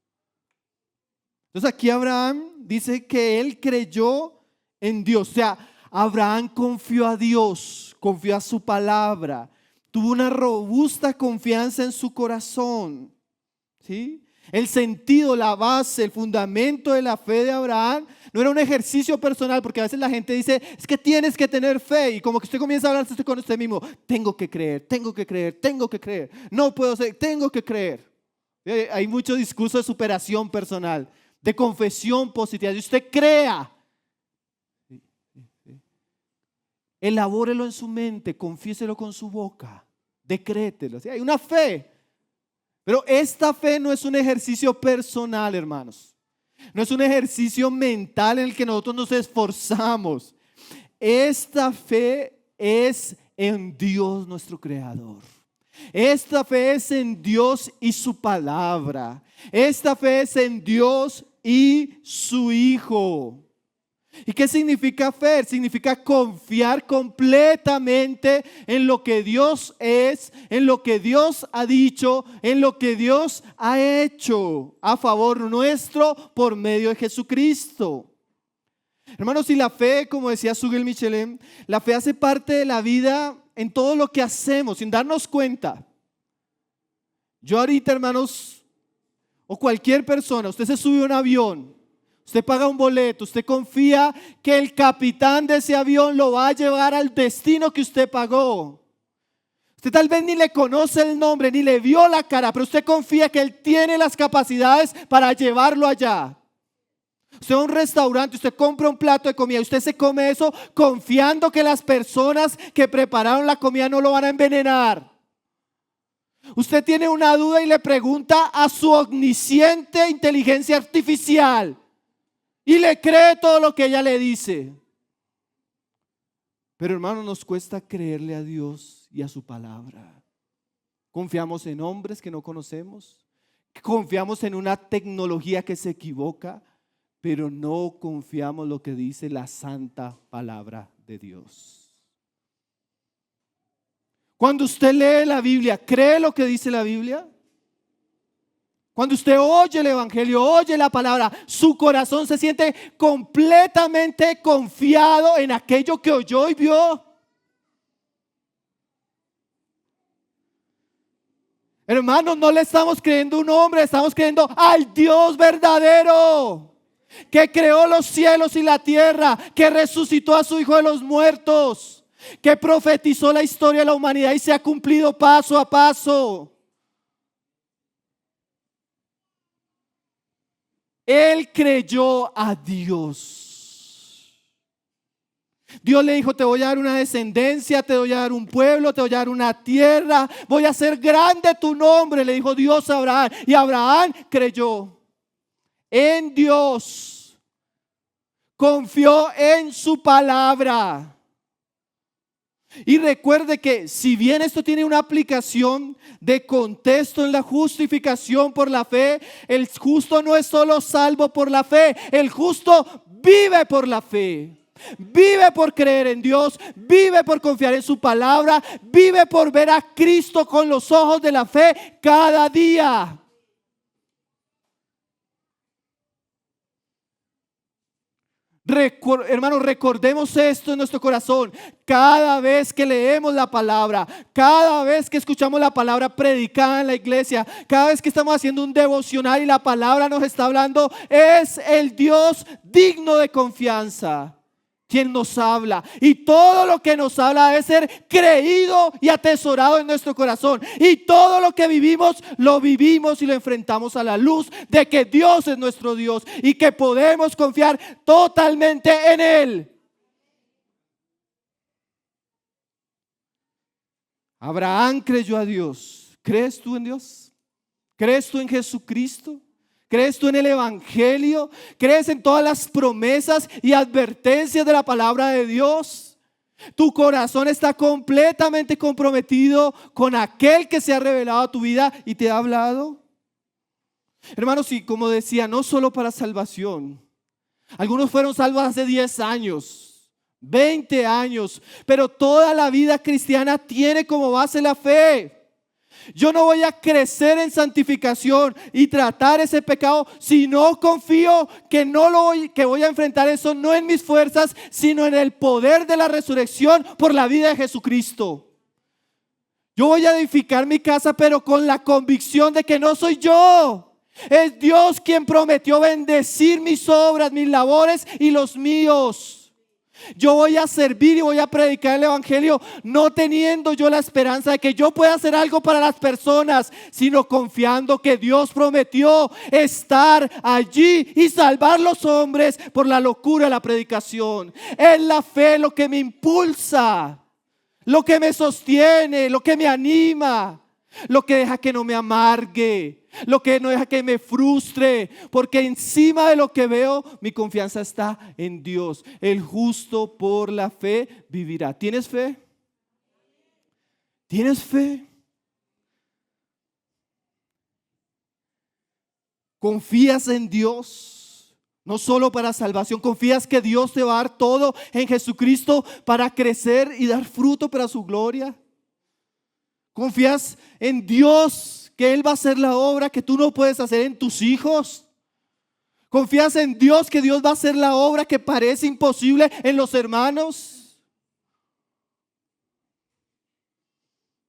Entonces aquí Abraham dice que él creyó en Dios. O sea, Abraham confió a Dios, confió a su palabra, tuvo una robusta confianza en su corazón. ¿Sí? El sentido, la base, el fundamento de la fe de Abraham no era un ejercicio personal, porque a veces la gente dice, es que tienes que tener fe, y como que usted comienza a hablar con usted mismo, tengo que creer, tengo que creer, tengo que creer, no puedo ser, tengo que creer. Hay mucho discurso de superación personal, de confesión positiva. Si usted crea, elabórelo en su mente, confiéselo con su boca, decrételo. ¿Sí? Hay una fe, pero esta fe no es un ejercicio personal, hermanos. No es un ejercicio mental en el que nosotros nos esforzamos. Esta fe es en Dios nuestro Creador. Esta fe es en Dios y su palabra. Esta fe es en Dios y su Hijo. ¿Y qué significa fe? Significa confiar completamente en lo que Dios es, en lo que Dios ha dicho, en lo que Dios ha hecho a favor nuestro por medio de Jesucristo. Hermanos, y la fe, como decía Sugel Michelin, la fe hace parte de la vida en todo lo que hacemos, sin darnos cuenta. Yo ahorita, hermanos, o cualquier persona, usted se sube a un avión, usted paga un boleto, usted confía que el capitán de ese avión lo va a llevar al destino que usted pagó. Usted tal vez ni le conoce el nombre, ni le vio la cara, pero usted confía que él tiene las capacidades para llevarlo allá. Usted va a un restaurante, usted compra un plato de comida, usted se come eso confiando que las personas que prepararon la comida no lo van a envenenar. Usted tiene una duda y le pregunta a su omnisciente inteligencia artificial y le cree todo lo que ella le dice. Pero hermano, nos cuesta creerle a Dios y a su palabra. Confiamos en hombres que no conocemos, Confiamos en una tecnología que se equivoca, pero no confiamos en lo que dice la santa palabra de Dios. Cuando usted lee la Biblia, ¿cree lo que dice la Biblia? Cuando usted oye el evangelio, oye la palabra, su corazón se siente completamente confiado en aquello que oyó y vio. Hermanos, no le estamos creyendo a un hombre, estamos creyendo al Dios verdadero, que creó los cielos y la tierra, que resucitó a su Hijo de los muertos, que profetizó la historia de la humanidad y se ha cumplido paso a paso. Él creyó a Dios. Dios le dijo: te voy a dar una descendencia, te voy a dar un pueblo, te voy a dar una tierra, voy a hacer grande tu nombre, le dijo Dios a Abraham. Y Abraham creyó en Dios, confió en su palabra. Y recuerde que si bien esto tiene una aplicación de contexto en la justificación por la fe, el justo no es solo salvo por la fe, el justo vive por la fe. Vive por creer en Dios, vive por confiar en su palabra, vive por ver a Cristo con los ojos de la fe cada día. Hermanos, recordemos esto en nuestro corazón. Cada vez que leemos la palabra, cada vez que escuchamos la palabra predicada en la iglesia, cada vez que estamos haciendo un devocional y la palabra nos está hablando, es el Dios digno de confianza quien nos habla, y todo lo que nos habla debe ser creído y atesorado en nuestro corazón, y todo lo que vivimos lo vivimos y lo enfrentamos a la luz de que Dios es nuestro Dios y que podemos confiar totalmente en Él. Abraham creyó a Dios. ¿Crees tú en Dios? ¿Crees tú en Jesucristo? ¿Crees tú en el evangelio? ¿Crees en todas las promesas y advertencias de la palabra de Dios? Tu corazón está completamente comprometido con aquel que se ha revelado a tu vida y te ha hablado. Hermanos, y como decía, no solo para salvación. Algunos fueron salvos hace 10 años, 20 años, pero toda la vida cristiana tiene como base la fe. Yo no voy a crecer en santificación y tratar ese pecado si no confío que voy a enfrentar eso no en mis fuerzas, sino en el poder de la resurrección por la vida de Jesucristo. Yo voy a edificar mi casa, pero con la convicción de que no soy yo. Es Dios quien prometió bendecir mis obras, mis labores y los míos. Yo voy a servir y voy a predicar el evangelio no teniendo yo la esperanza de que yo pueda hacer algo para las personas, sino confiando que Dios prometió estar allí y salvar los hombres por la locura de la predicación. Es la fe lo que me impulsa, lo que me sostiene, lo que me anima, lo que deja que no me amargue, lo que no deja que me frustre, porque encima de lo que veo, mi confianza está en Dios. El justo por la fe vivirá. ¿Tienes fe? ¿Tienes fe? ¿Confías en Dios? No solo para salvación, ¿confías que Dios te va a dar todo en Jesucristo para crecer y dar fruto para su gloria? ¿Confías en Dios que Él va a hacer la obra que tú no puedes hacer en tus hijos? ¿Confías en Dios que Dios va a hacer la obra que parece imposible en los hermanos?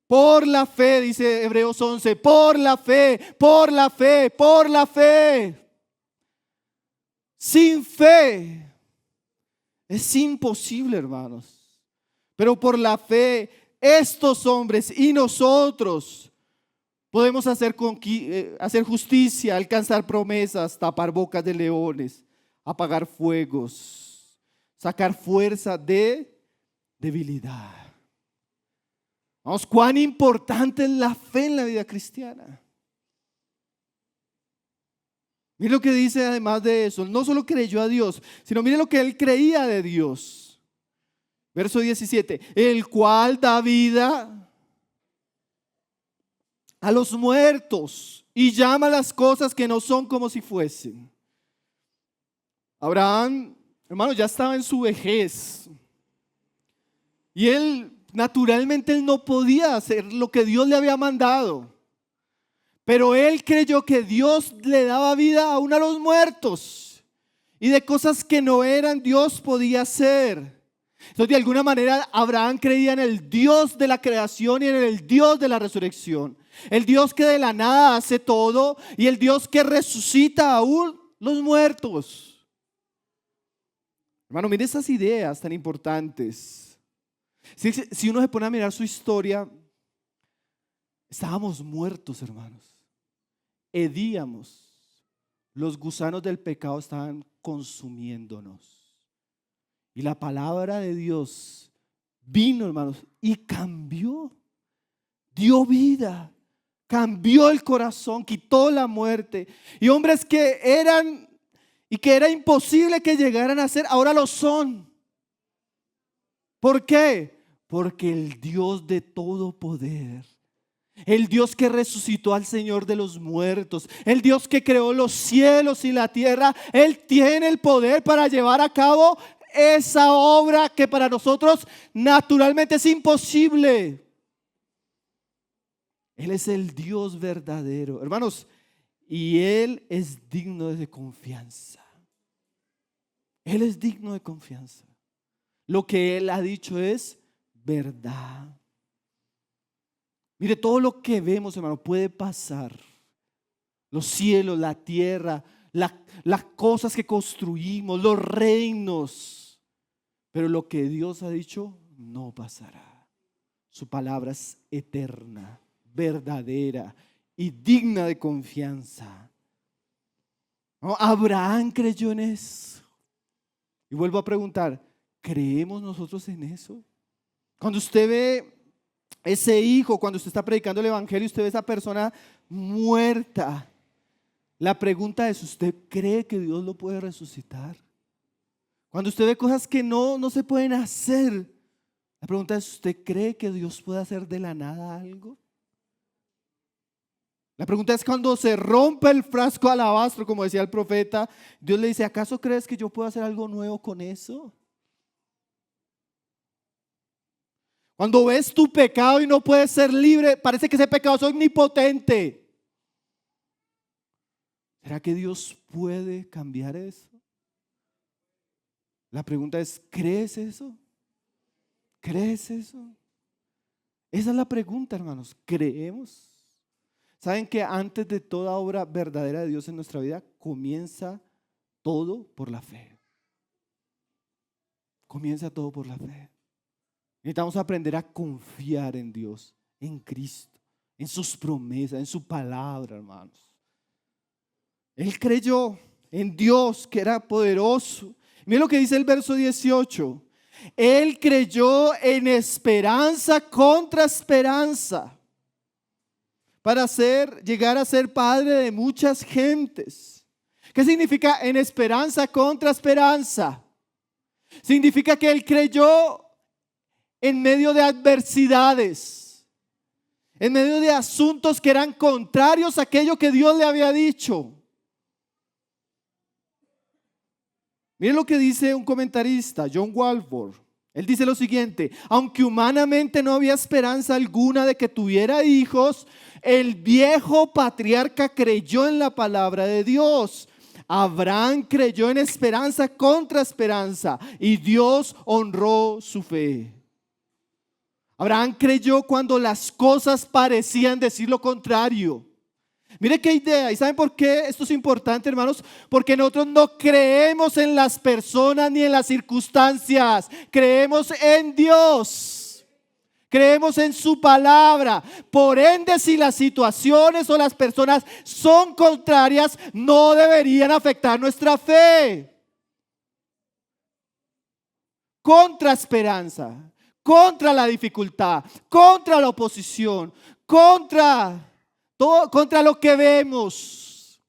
Por la fe, dice Hebreos 11, por la fe, por la fe, por la fe. Sin fe es imposible, hermanos. Pero por la fe, estos hombres y nosotros podemos hacer justicia, alcanzar promesas, tapar bocas de leones, apagar fuegos, sacar fuerza de debilidad. Vamos, cuán importante es la fe en la vida cristiana. Mire lo que dice además de eso. No solo creyó a Dios, sino mire lo que él creía de Dios. Verso 17, el cual da vida a los muertos y llama las cosas que no son como si fuesen. Abraham, hermano, ya estaba en su vejez. Y él, naturalmente, él no podía hacer lo que Dios le había mandado. Pero él creyó que Dios le daba vida aún a los muertos. Y de cosas que no eran, Dios podía hacer. Entonces, de alguna manera, Abraham creía en el Dios de la creación y en el Dios de la resurrección. El Dios que de la nada hace todo y el Dios que resucita aún los muertos. Hermano, mire esas ideas tan importantes. Si uno se pone a mirar su historia, estábamos muertos, hermanos. Hedíamos. Los gusanos del pecado estaban consumiéndonos. Y la palabra de Dios vino, hermanos, y cambió. Dio vida. Cambió el corazón, quitó la muerte. Y hombres que eran y que era imposible que llegaran a ser, ahora lo son. ¿Por qué? Porque el Dios de todo poder, el Dios que resucitó al Señor de los muertos, el Dios que creó los cielos y la tierra, Él tiene el poder para llevar a cabo esa obra que para nosotros naturalmente es imposible. Él es el Dios verdadero, hermanos, y Él es digno de confianza. Él es digno de confianza. Lo que Él ha dicho es verdad. Mire, todo lo que vemos, hermano, puede pasar. Los cielos, la tierra, las cosas que construimos, los reinos. Pero lo que Dios ha dicho no pasará. Su palabra es eterna, verdadera y digna de confianza. ¿No? Abraham creyó en eso. Y vuelvo a preguntar, ¿creemos nosotros en eso? Cuando usted ve ese hijo, cuando usted está predicando el evangelio, usted ve a esa persona muerta. La pregunta es, ¿usted cree que Dios lo puede resucitar? Cuando usted ve cosas que no se pueden hacer, la pregunta es, ¿usted cree que Dios puede hacer de la nada algo? La pregunta es, cuando se rompe el frasco de alabastro, como decía el profeta, Dios le dice, ¿acaso crees que yo puedo hacer algo nuevo con eso? Cuando ves tu pecado y no puedes ser libre, parece que ese pecado es omnipotente. ¿Será que Dios puede cambiar eso? La pregunta es, ¿crees eso? ¿Crees eso? Esa es la pregunta, hermanos. ¿Creemos? ¿Saben que antes de toda obra verdadera de Dios en nuestra vida comienza todo por la fe? Comienza todo por la fe. Necesitamos aprender a confiar en Dios, en Cristo, en sus promesas, en su palabra, hermanos. Él creyó en Dios que era poderoso. Mira lo que dice el verso 18. Él creyó en esperanza contra esperanza para llegar a ser padre de muchas gentes. ¿Qué significa en esperanza contra esperanza? Significa que él creyó en medio de adversidades, en medio de asuntos que eran contrarios a aquello que Dios le había dicho. Miren lo que dice un comentarista, John Walvoord. Él dice lo siguiente: aunque humanamente no había esperanza alguna de que tuviera hijos, el viejo patriarca creyó en la palabra de Dios. Abraham creyó en esperanza contra esperanza y Dios honró su fe. Abraham creyó cuando las cosas parecían decir lo contrario. Mire qué idea. ¿Y saben por qué esto es importante, hermanos? Porque nosotros no creemos en las personas ni en las circunstancias. Creemos en Dios. Creemos en su palabra. Por ende, si las situaciones o las personas son contrarias, no deberían afectar nuestra fe. Contra esperanza, contra la dificultad, contra la oposición, contra lo que vemos.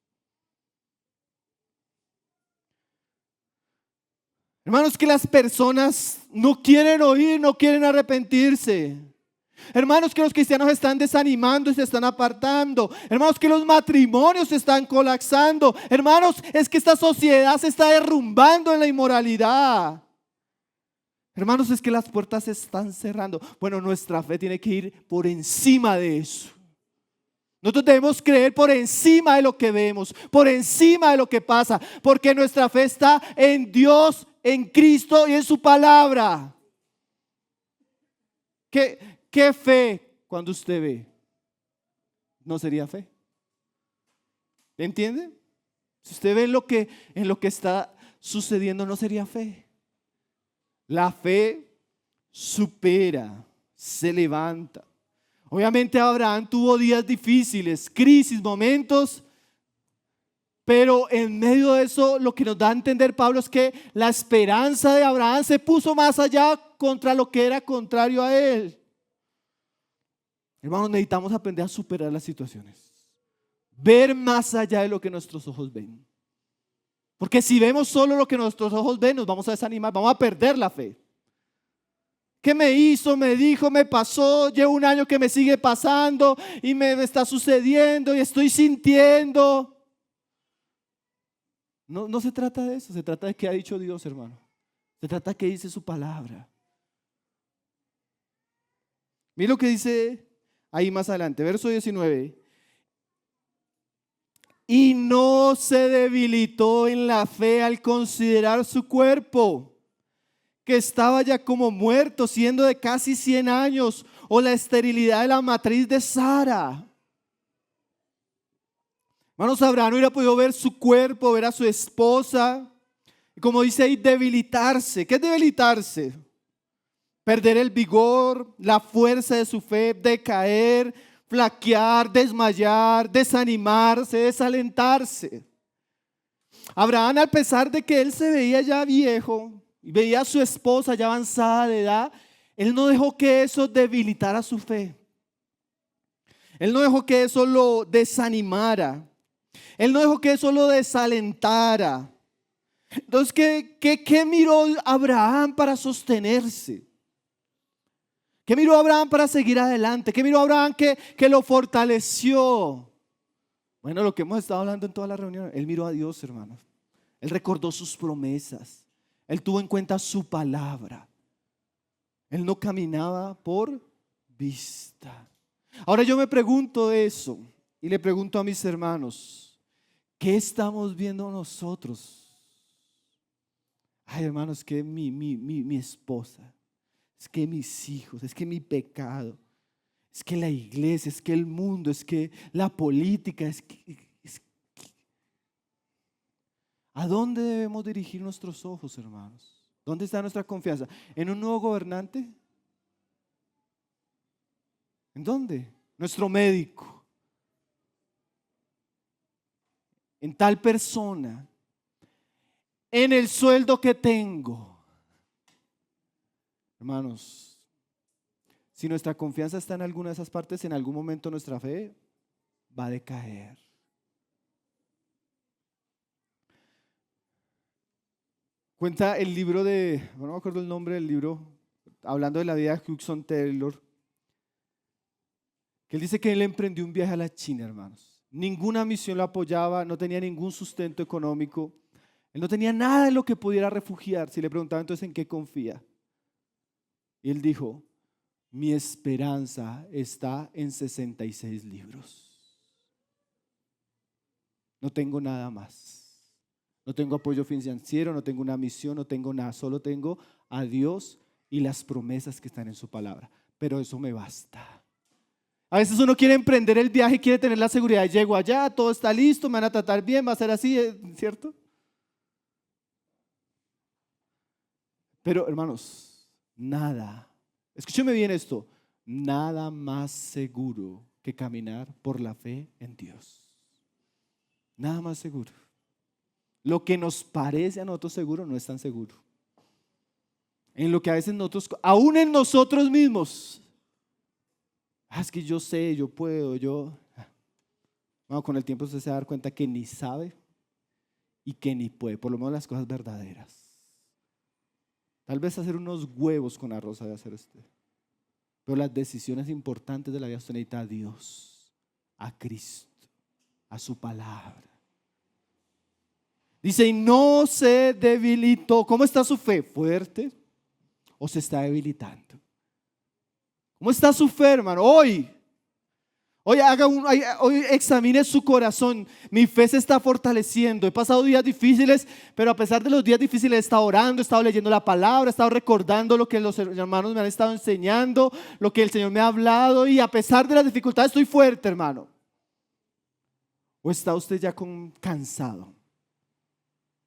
Hermanos, que las personas no quieren oír, no quieren arrepentirse. Hermanos, que los cristianos están desanimando y se están apartando. Hermanos, que los matrimonios se están colapsando. Hermanos, es que esta sociedad se está derrumbando en la inmoralidad. Hermanos, es que las puertas se están cerrando. Bueno, nuestra fe tiene que ir por encima de eso. Nosotros debemos creer por encima de lo que vemos, por encima de lo que pasa, porque nuestra fe está en Dios, en Cristo y en su palabra. ¿Qué fe cuando usted ve? No sería fe. ¿Entiende? Si usted ve en lo que está sucediendo, no sería fe. La fe supera, se levanta. Obviamente Abraham tuvo días difíciles, crisis, momentos, pero en medio de eso lo que nos da a entender Pablo es que la esperanza de Abraham se puso más allá contra lo que era contrario a él. Hermanos, necesitamos aprender a superar las situaciones, ver más allá de lo que nuestros ojos ven. Porque si vemos solo lo que nuestros ojos ven, nos vamos a desanimar, vamos a perder la fe. ¿Qué me hizo? Me dijo, me pasó, llevo un año que me sigue pasando y me está sucediendo y estoy sintiendo. No se trata de eso, se trata de qué ha dicho Dios, hermano. Se trata de qué dice su palabra. Mira lo que dice ahí más adelante, verso 19. Y no se debilitó en la fe al considerar su cuerpo, que estaba ya como muerto, siendo de casi 100 años, o la esterilidad de la matriz de Sara. Hermanos, Abraham hubiera podido ver su cuerpo, ver a su esposa, y como dice ahí, debilitarse. ¿Qué es debilitarse? Perder el vigor, la fuerza de su fe, decaer, flaquear, desmayar, desanimarse, desalentarse. Abraham, a pesar de que él se veía ya viejo y veía a su esposa ya avanzada de edad, él no dejó que eso debilitara su fe. Él no dejó que eso lo desanimara. Él no dejó que eso lo desalentara. Entonces, ¿qué miró Abraham para sostenerse? ¿Qué miró Abraham para seguir adelante? ¿Qué miró Abraham que lo fortaleció? Bueno, lo que hemos estado hablando en toda la reunión. Él miró a Dios, hermanos. Él recordó sus promesas. Él tuvo en cuenta su palabra. Él no caminaba por vista. Ahora yo me pregunto eso y le pregunto a mis hermanos, ¿qué estamos viendo nosotros? Ay, hermanos, es que mi esposa, es que mis hijos, es que mi pecado, es que la iglesia, es que el mundo, es que la política, ¿a dónde debemos dirigir nuestros ojos, hermanos? ¿Dónde está nuestra confianza? ¿En un nuevo gobernante? ¿En dónde? Nuestro médico. En tal persona. En el sueldo que tengo. Hermanos, si nuestra confianza está en alguna de esas partes, en algún momento nuestra fe va a decaer. Cuenta el libro no me acuerdo el nombre del libro, hablando de la vida de Hudson Taylor, que él dice que él emprendió un viaje a la China, hermanos. Ninguna misión lo apoyaba, no tenía ningún sustento económico. Él no tenía nada en lo que pudiera refugiar. Si le preguntaban entonces en qué confía. Y él dijo, mi esperanza está en 66 libros. No tengo nada más. No tengo apoyo financiero, no tengo una misión, no tengo nada. Solo tengo a Dios y las promesas que están en su palabra. Pero eso me basta. A veces uno quiere emprender el viaje y quiere tener la seguridad. Llego allá, todo está listo, me van a tratar bien, va a ser así, ¿cierto? Pero hermanos, nada, escúcheme bien esto, nada más seguro que caminar por la fe en Dios. Nada más seguro. Lo que nos parece a nosotros seguro no es tan seguro. En lo que a veces nosotros, aún en nosotros mismos, es que yo sé, yo puedo, bueno, con el tiempo usted se va a dar cuenta que ni sabe y que ni puede, por lo menos las cosas verdaderas. Tal vez hacer unos huevos con arroz sabe hacer usted, Pero las decisiones importantes de la vida usted necesita a Dios, a Cristo, a su palabra. Dice, y no se debilitó. ¿Cómo está su fe? ¿Fuerte o se está debilitando? ¿Cómo está su fe, hermano? Hoy examine su corazón. Mi fe se está fortaleciendo. He pasado días difíciles, pero a pesar de los días difíciles he estado orando, he estado leyendo la palabra, he estado recordando lo que los hermanos me han estado enseñando, lo que el Señor me ha hablado, y a pesar de las dificultades estoy fuerte, hermano. ¿O está usted ya cansado,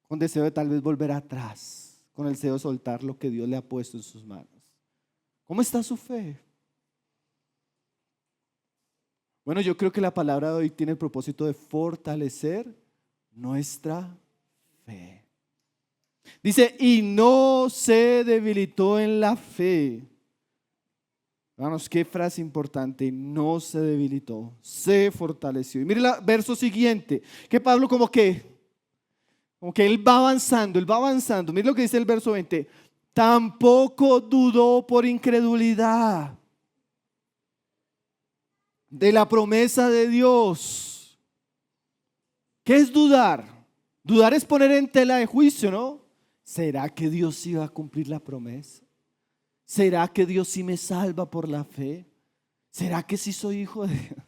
con deseo de tal vez volver atrás, con el deseo de soltar lo que Dios le ha puesto en sus manos? ¿Cómo está su fe? Bueno, yo creo que la palabra de hoy tiene el propósito de fortalecer nuestra fe. Dice, y no se debilitó en la fe. Hermanos, qué frase importante. No se debilitó, se fortaleció. Y mire el verso siguiente, que Pablo como que él va avanzando. Mire lo que dice el verso 20. Tampoco dudó por incredulidad de la promesa de Dios. ¿Qué es dudar? Dudar es poner en tela de juicio, ¿no? ¿Será que Dios sí va a cumplir la promesa? ¿Será que Dios sí me salva por la fe? ¿Será que sí soy hijo de Dios?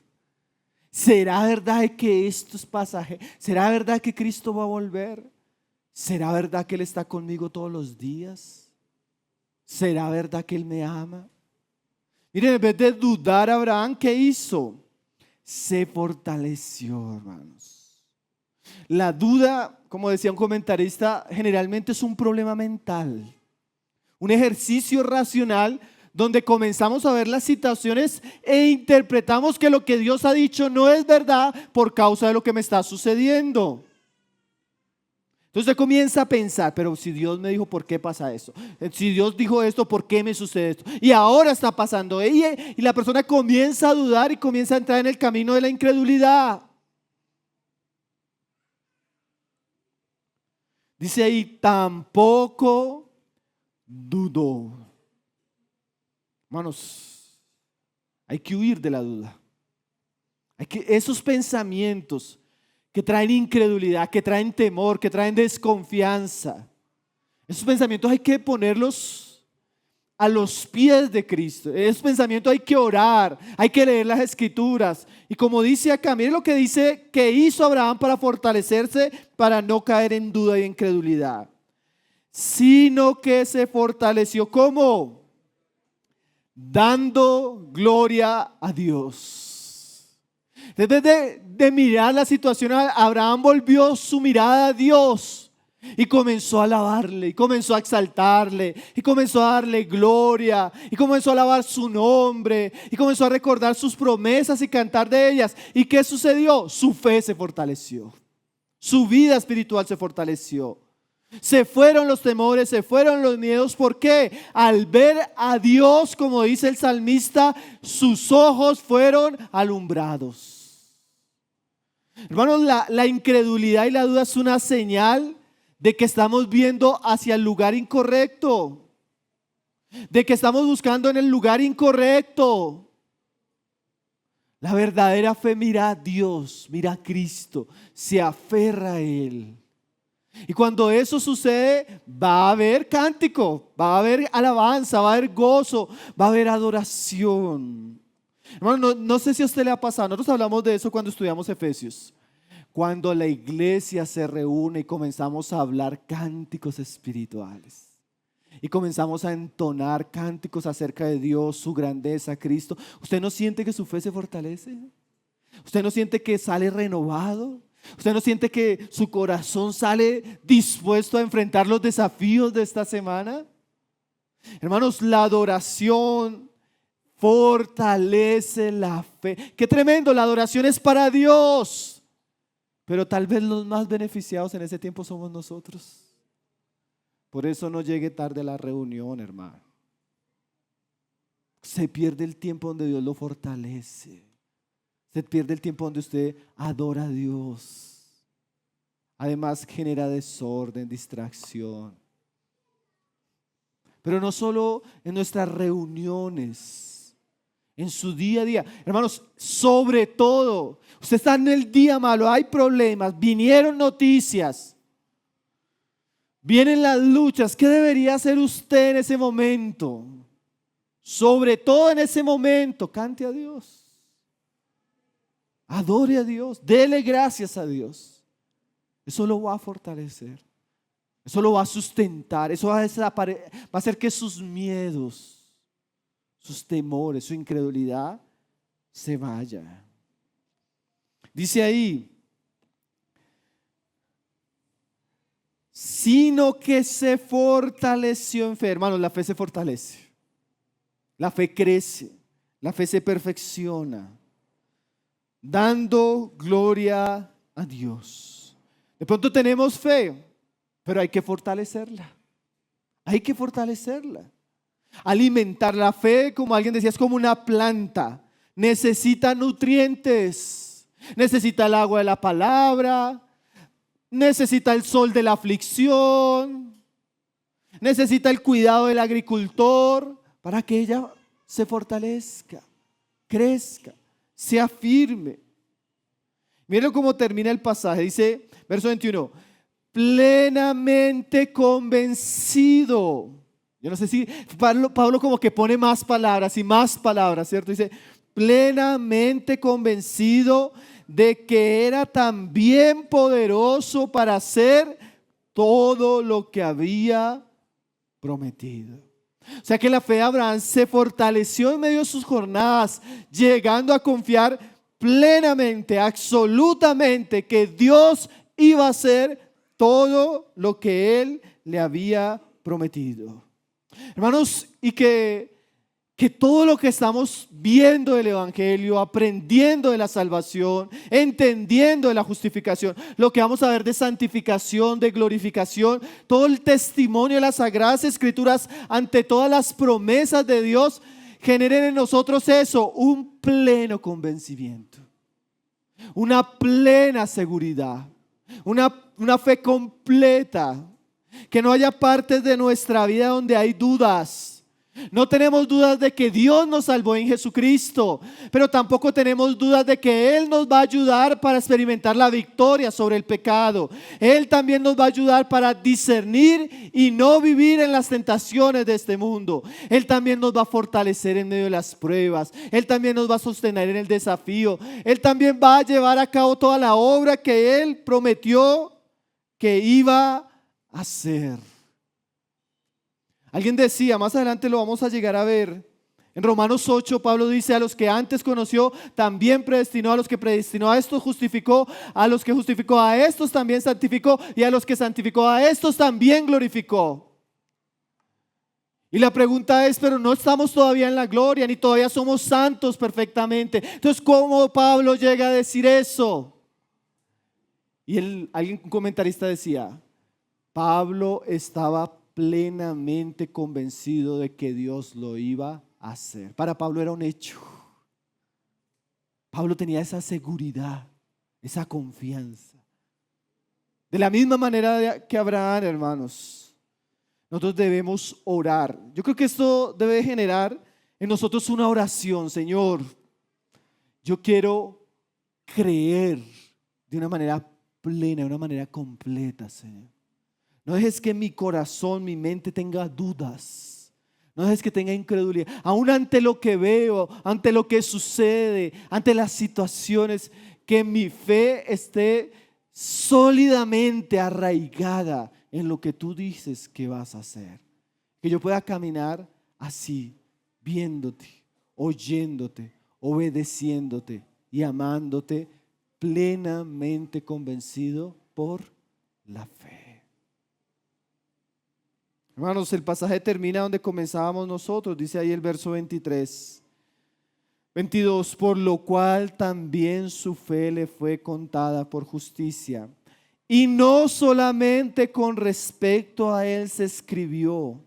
¿Será verdad que esto es pasaje? ¿Será verdad que Cristo va a volver? ¿Será verdad que Él está conmigo todos los días? ¿Será verdad que Él me ama? Miren, en vez de dudar, Abraham, ¿qué hizo? Se fortaleció, hermanos. La duda, como decía un comentarista, generalmente es un problema mental, un ejercicio racional donde comenzamos a ver las situaciones e interpretamos que lo que Dios ha dicho no es verdad por causa de lo que me está sucediendo. Entonces usted comienza a pensar, pero si Dios me dijo, ¿por qué pasa esto? Si Dios dijo esto, ¿por qué me sucede esto? Y ahora está pasando. Y la persona comienza a dudar y comienza a entrar en el camino de la incredulidad. Dice ahí, tampoco dudó. Hermanos, hay que huir de la duda. Esos pensamientos que traen incredulidad, que traen temor, que traen desconfianza, esos pensamientos hay que ponerlos a los pies de Cristo. Esos pensamientos hay que orar, hay que leer las Escrituras. Y como dice acá, miren lo que dice que hizo Abraham para fortalecerse, para no caer en duda y incredulidad. Sino que se fortaleció, ¿cómo? Dando gloria a Dios. Desde de mirar la situación, Abraham volvió su mirada a Dios y comenzó a alabarle, y comenzó a exaltarle, y comenzó a darle gloria, y comenzó a alabar su nombre, y comenzó a recordar sus promesas y cantar de ellas. ¿Y qué sucedió? Su fe se fortaleció, su vida espiritual se fortaleció. Se fueron los temores, se fueron los miedos. ¿Por qué? Al ver a Dios, como dice el salmista, sus ojos fueron alumbrados. Hermanos, la incredulidad y la duda es una señal de que estamos viendo hacia el lugar incorrecto, de que estamos buscando en el lugar incorrecto. La verdadera fe mira a Dios, mira a Cristo, se aferra a Él. Y cuando eso sucede, va a haber cántico, va a haber alabanza, va a haber gozo, va a haber adoración. Hermano, no sé si a usted le ha pasado, nosotros hablamos de eso cuando estudiamos Efesios. Cuando la iglesia se reúne y comenzamos a hablar cánticos espirituales y comenzamos a entonar cánticos acerca de Dios, su grandeza, Cristo, ¿usted no siente que su fe se fortalece? ¿Usted no siente que sale renovado? ¿Usted no siente que su corazón sale dispuesto a enfrentar los desafíos de esta semana? Hermanos, la adoración fortalece la fe. ¡Qué tremendo! La adoración es para Dios. Pero tal vez los más beneficiados en ese tiempo somos nosotros. Por eso no llegue tarde a la reunión, hermano. Se pierde el tiempo donde Dios lo fortalece. Se pierde el tiempo donde usted adora a Dios. Además genera desorden, distracción. Pero no solo en nuestras reuniones, en su día a día. Hermanos, sobre todo, usted está en el día malo, hay problemas, vinieron noticias, vienen las luchas. ¿Qué debería hacer usted en ese momento? Sobre todo en ese momento, cante a Dios. Adore a Dios, dele gracias a Dios. Eso lo va a fortalecer, eso lo va a sustentar, eso va a hacer que sus miedos, sus temores, su incredulidad se vaya. Dice ahí, sino que se fortaleció en fe. Hermanos, la fe se fortalece, la fe crece, la fe se perfecciona, dando gloria a Dios. De pronto tenemos fe, pero hay que fortalecerla. Hay que fortalecerla. Alimentar la fe, como alguien decía, es como una planta. Necesita nutrientes. Necesita el agua de la palabra. Necesita el sol de la aflicción. Necesita el cuidado del agricultor para que ella se fortalezca, crezca, sea firme. Miren cómo termina el pasaje. Dice, verso 21, plenamente convencido. Yo no sé si Pablo como que pone más palabras y más palabras, ¿cierto? Dice, plenamente convencido de que era también poderoso para hacer todo lo que había prometido. O sea que la fe de Abraham se fortaleció en medio de sus jornadas, llegando a confiar plenamente, absolutamente, que Dios iba a hacer todo lo que Él le había prometido. Hermanos, y que todo lo que estamos viendo del Evangelio, aprendiendo de la salvación, entendiendo de la justificación, lo que vamos a ver de santificación, de glorificación, todo el testimonio de las Sagradas Escrituras ante todas las promesas de Dios, generen en nosotros eso, un pleno convencimiento, una plena seguridad, una fe completa, que no haya partes de nuestra vida donde hay dudas. No tenemos dudas de que Dios nos salvó en Jesucristo, pero tampoco tenemos dudas de que Él nos va a ayudar para experimentar la victoria sobre el pecado. Él también nos va a ayudar para discernir y no vivir en las tentaciones de este mundo. Él también nos va a fortalecer en medio de las pruebas. Él también nos va a sostener en el desafío. Él también va a llevar a cabo toda la obra que Él prometió que iba a hacer. Alguien decía, más adelante lo vamos a llegar a ver, en Romanos 8 Pablo dice, a los que antes conoció también predestinó, a los que predestinó a estos justificó, a los que justificó a estos también santificó, y a los que santificó a estos también glorificó. Y la pregunta es, pero no estamos todavía en la gloria, ni todavía somos santos perfectamente. Entonces, ¿cómo Pablo llega a decir eso? Y un comentarista decía, Pablo estaba plenamente convencido de que Dios lo iba a hacer. Para Pablo era un hecho. Pablo tenía esa seguridad, esa confianza. De la misma manera que Abraham, hermanos, nosotros debemos orar. Yo creo que esto debe generar en nosotros una oración. Señor, yo quiero creer de una manera plena, de una manera completa, Señor. No dejes que mi corazón, mi mente tenga dudas. No dejes que tenga incredulidad. Aún ante lo que veo, ante lo que sucede, ante las situaciones, que mi fe esté sólidamente arraigada en lo que tú dices que vas a hacer. Que yo pueda caminar así, viéndote, oyéndote, obedeciéndote y amándote, plenamente convencido por la fe. Hermanos, el pasaje termina donde comenzábamos nosotros, dice ahí el verso 23, 22, por lo cual también su fe le fue contada por justicia. Y no solamente con respecto a él se escribió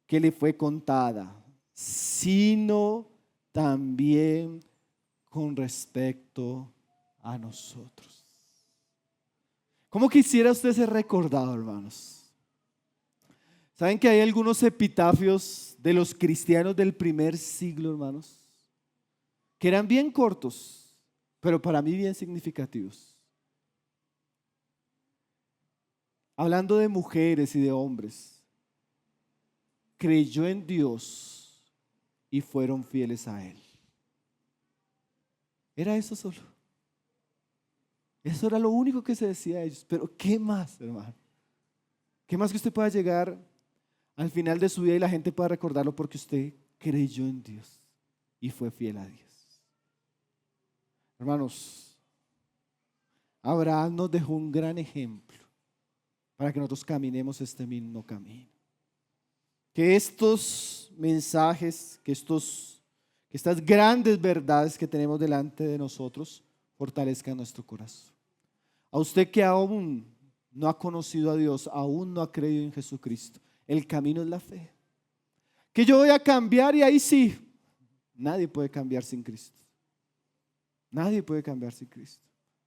que le fue contada, sino también con respecto a nosotros. ¿Cómo quisiera usted ser recordado, hermanos? ¿Saben que hay algunos epitafios de los cristianos del primer siglo, hermanos? Que eran bien cortos, pero para mí bien significativos. Hablando de mujeres y de hombres, creyó en Dios y fueron fieles a Él. Era eso solo. Eso era lo único que se decía a ellos. Pero ¿qué más, hermano? ¿Qué más que usted pueda llegar al final de su vida y la gente pueda recordarlo porque usted creyó en Dios y fue fiel a Dios? Hermanos, Abraham nos dejó un gran ejemplo para que nosotros caminemos este mismo camino. Que estos mensajes, que estas grandes verdades que tenemos delante de nosotros fortalezcan nuestro corazón. A usted que aún no ha conocido a Dios, aún no ha creído en Jesucristo, el camino es la fe. Que yo voy a cambiar y ahí sí, nadie puede cambiar sin Cristo. Nadie puede cambiar sin Cristo.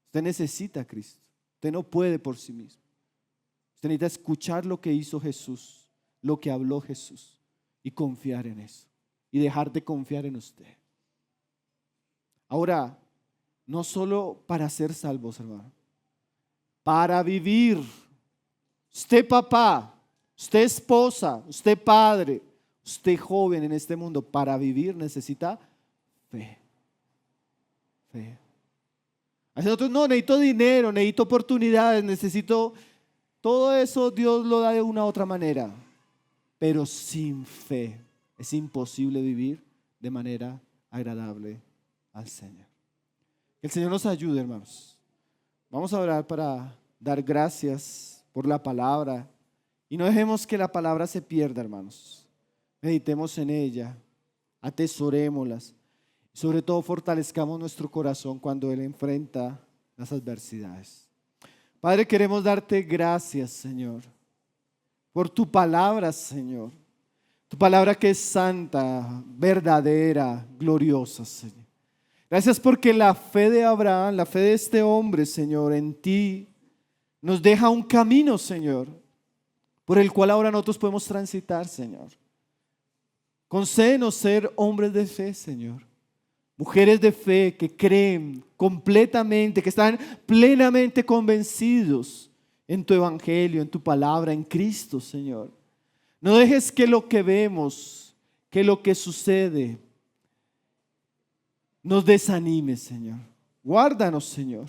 Usted necesita a Cristo. Usted no puede por sí mismo. Usted necesita escuchar lo que hizo Jesús, lo que habló Jesús y confiar en eso. Y dejar de confiar en usted. Ahora, no solo para ser salvos, hermano. Para vivir. Usted papá, usted esposa, usted padre, usted joven en este mundo, para vivir necesita fe. Fe. Así nosotros no, necesito dinero, necesito oportunidades, necesito todo eso. Dios lo da de una u otra manera. Pero sin fe es imposible vivir de manera agradable al Señor. Que el Señor nos ayude, hermanos. Vamos a orar para dar gracias por la palabra y no dejemos que la palabra se pierda, hermanos. Meditemos en ella, atesorémoslas, sobre todo fortalezcamos nuestro corazón cuando Él enfrenta las adversidades. Padre, queremos darte gracias, Señor, por tu palabra, Señor. Tu palabra que es santa, verdadera, gloriosa, Señor. Gracias porque la fe de Abraham, la fe de este hombre, Señor, en ti, nos deja un camino, Señor, por el cual ahora nosotros podemos transitar, Señor. Concédenos ser hombres de fe, Señor. Mujeres de fe que creen completamente, que están plenamente convencidos en tu evangelio, en tu palabra, en Cristo, Señor. No dejes que lo que vemos, que lo que sucede, nos desanime, Señor. Guárdanos, Señor.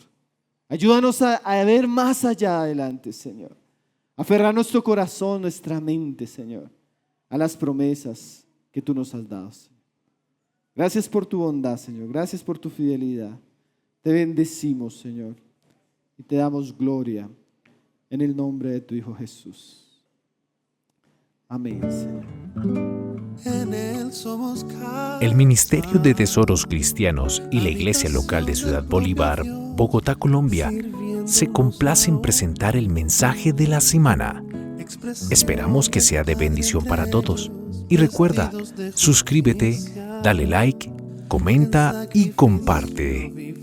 Ayúdanos a ver más allá adelante, Señor. Aferrar nuestro corazón, nuestra mente, Señor, a las promesas que tú nos has dado, Señor. Gracias por tu bondad, Señor. Gracias por tu fidelidad. Te bendecimos, Señor, y te damos gloria en el nombre de tu Hijo Jesús. Amén, Señor. El Ministerio de Tesoros Cristianos y la Iglesia Local de Ciudad Bolívar, Bogotá, Colombia, se complace en presentar el mensaje de la semana. Esperamos que sea de bendición para todos. Y recuerda, suscríbete, dale like, comenta y comparte.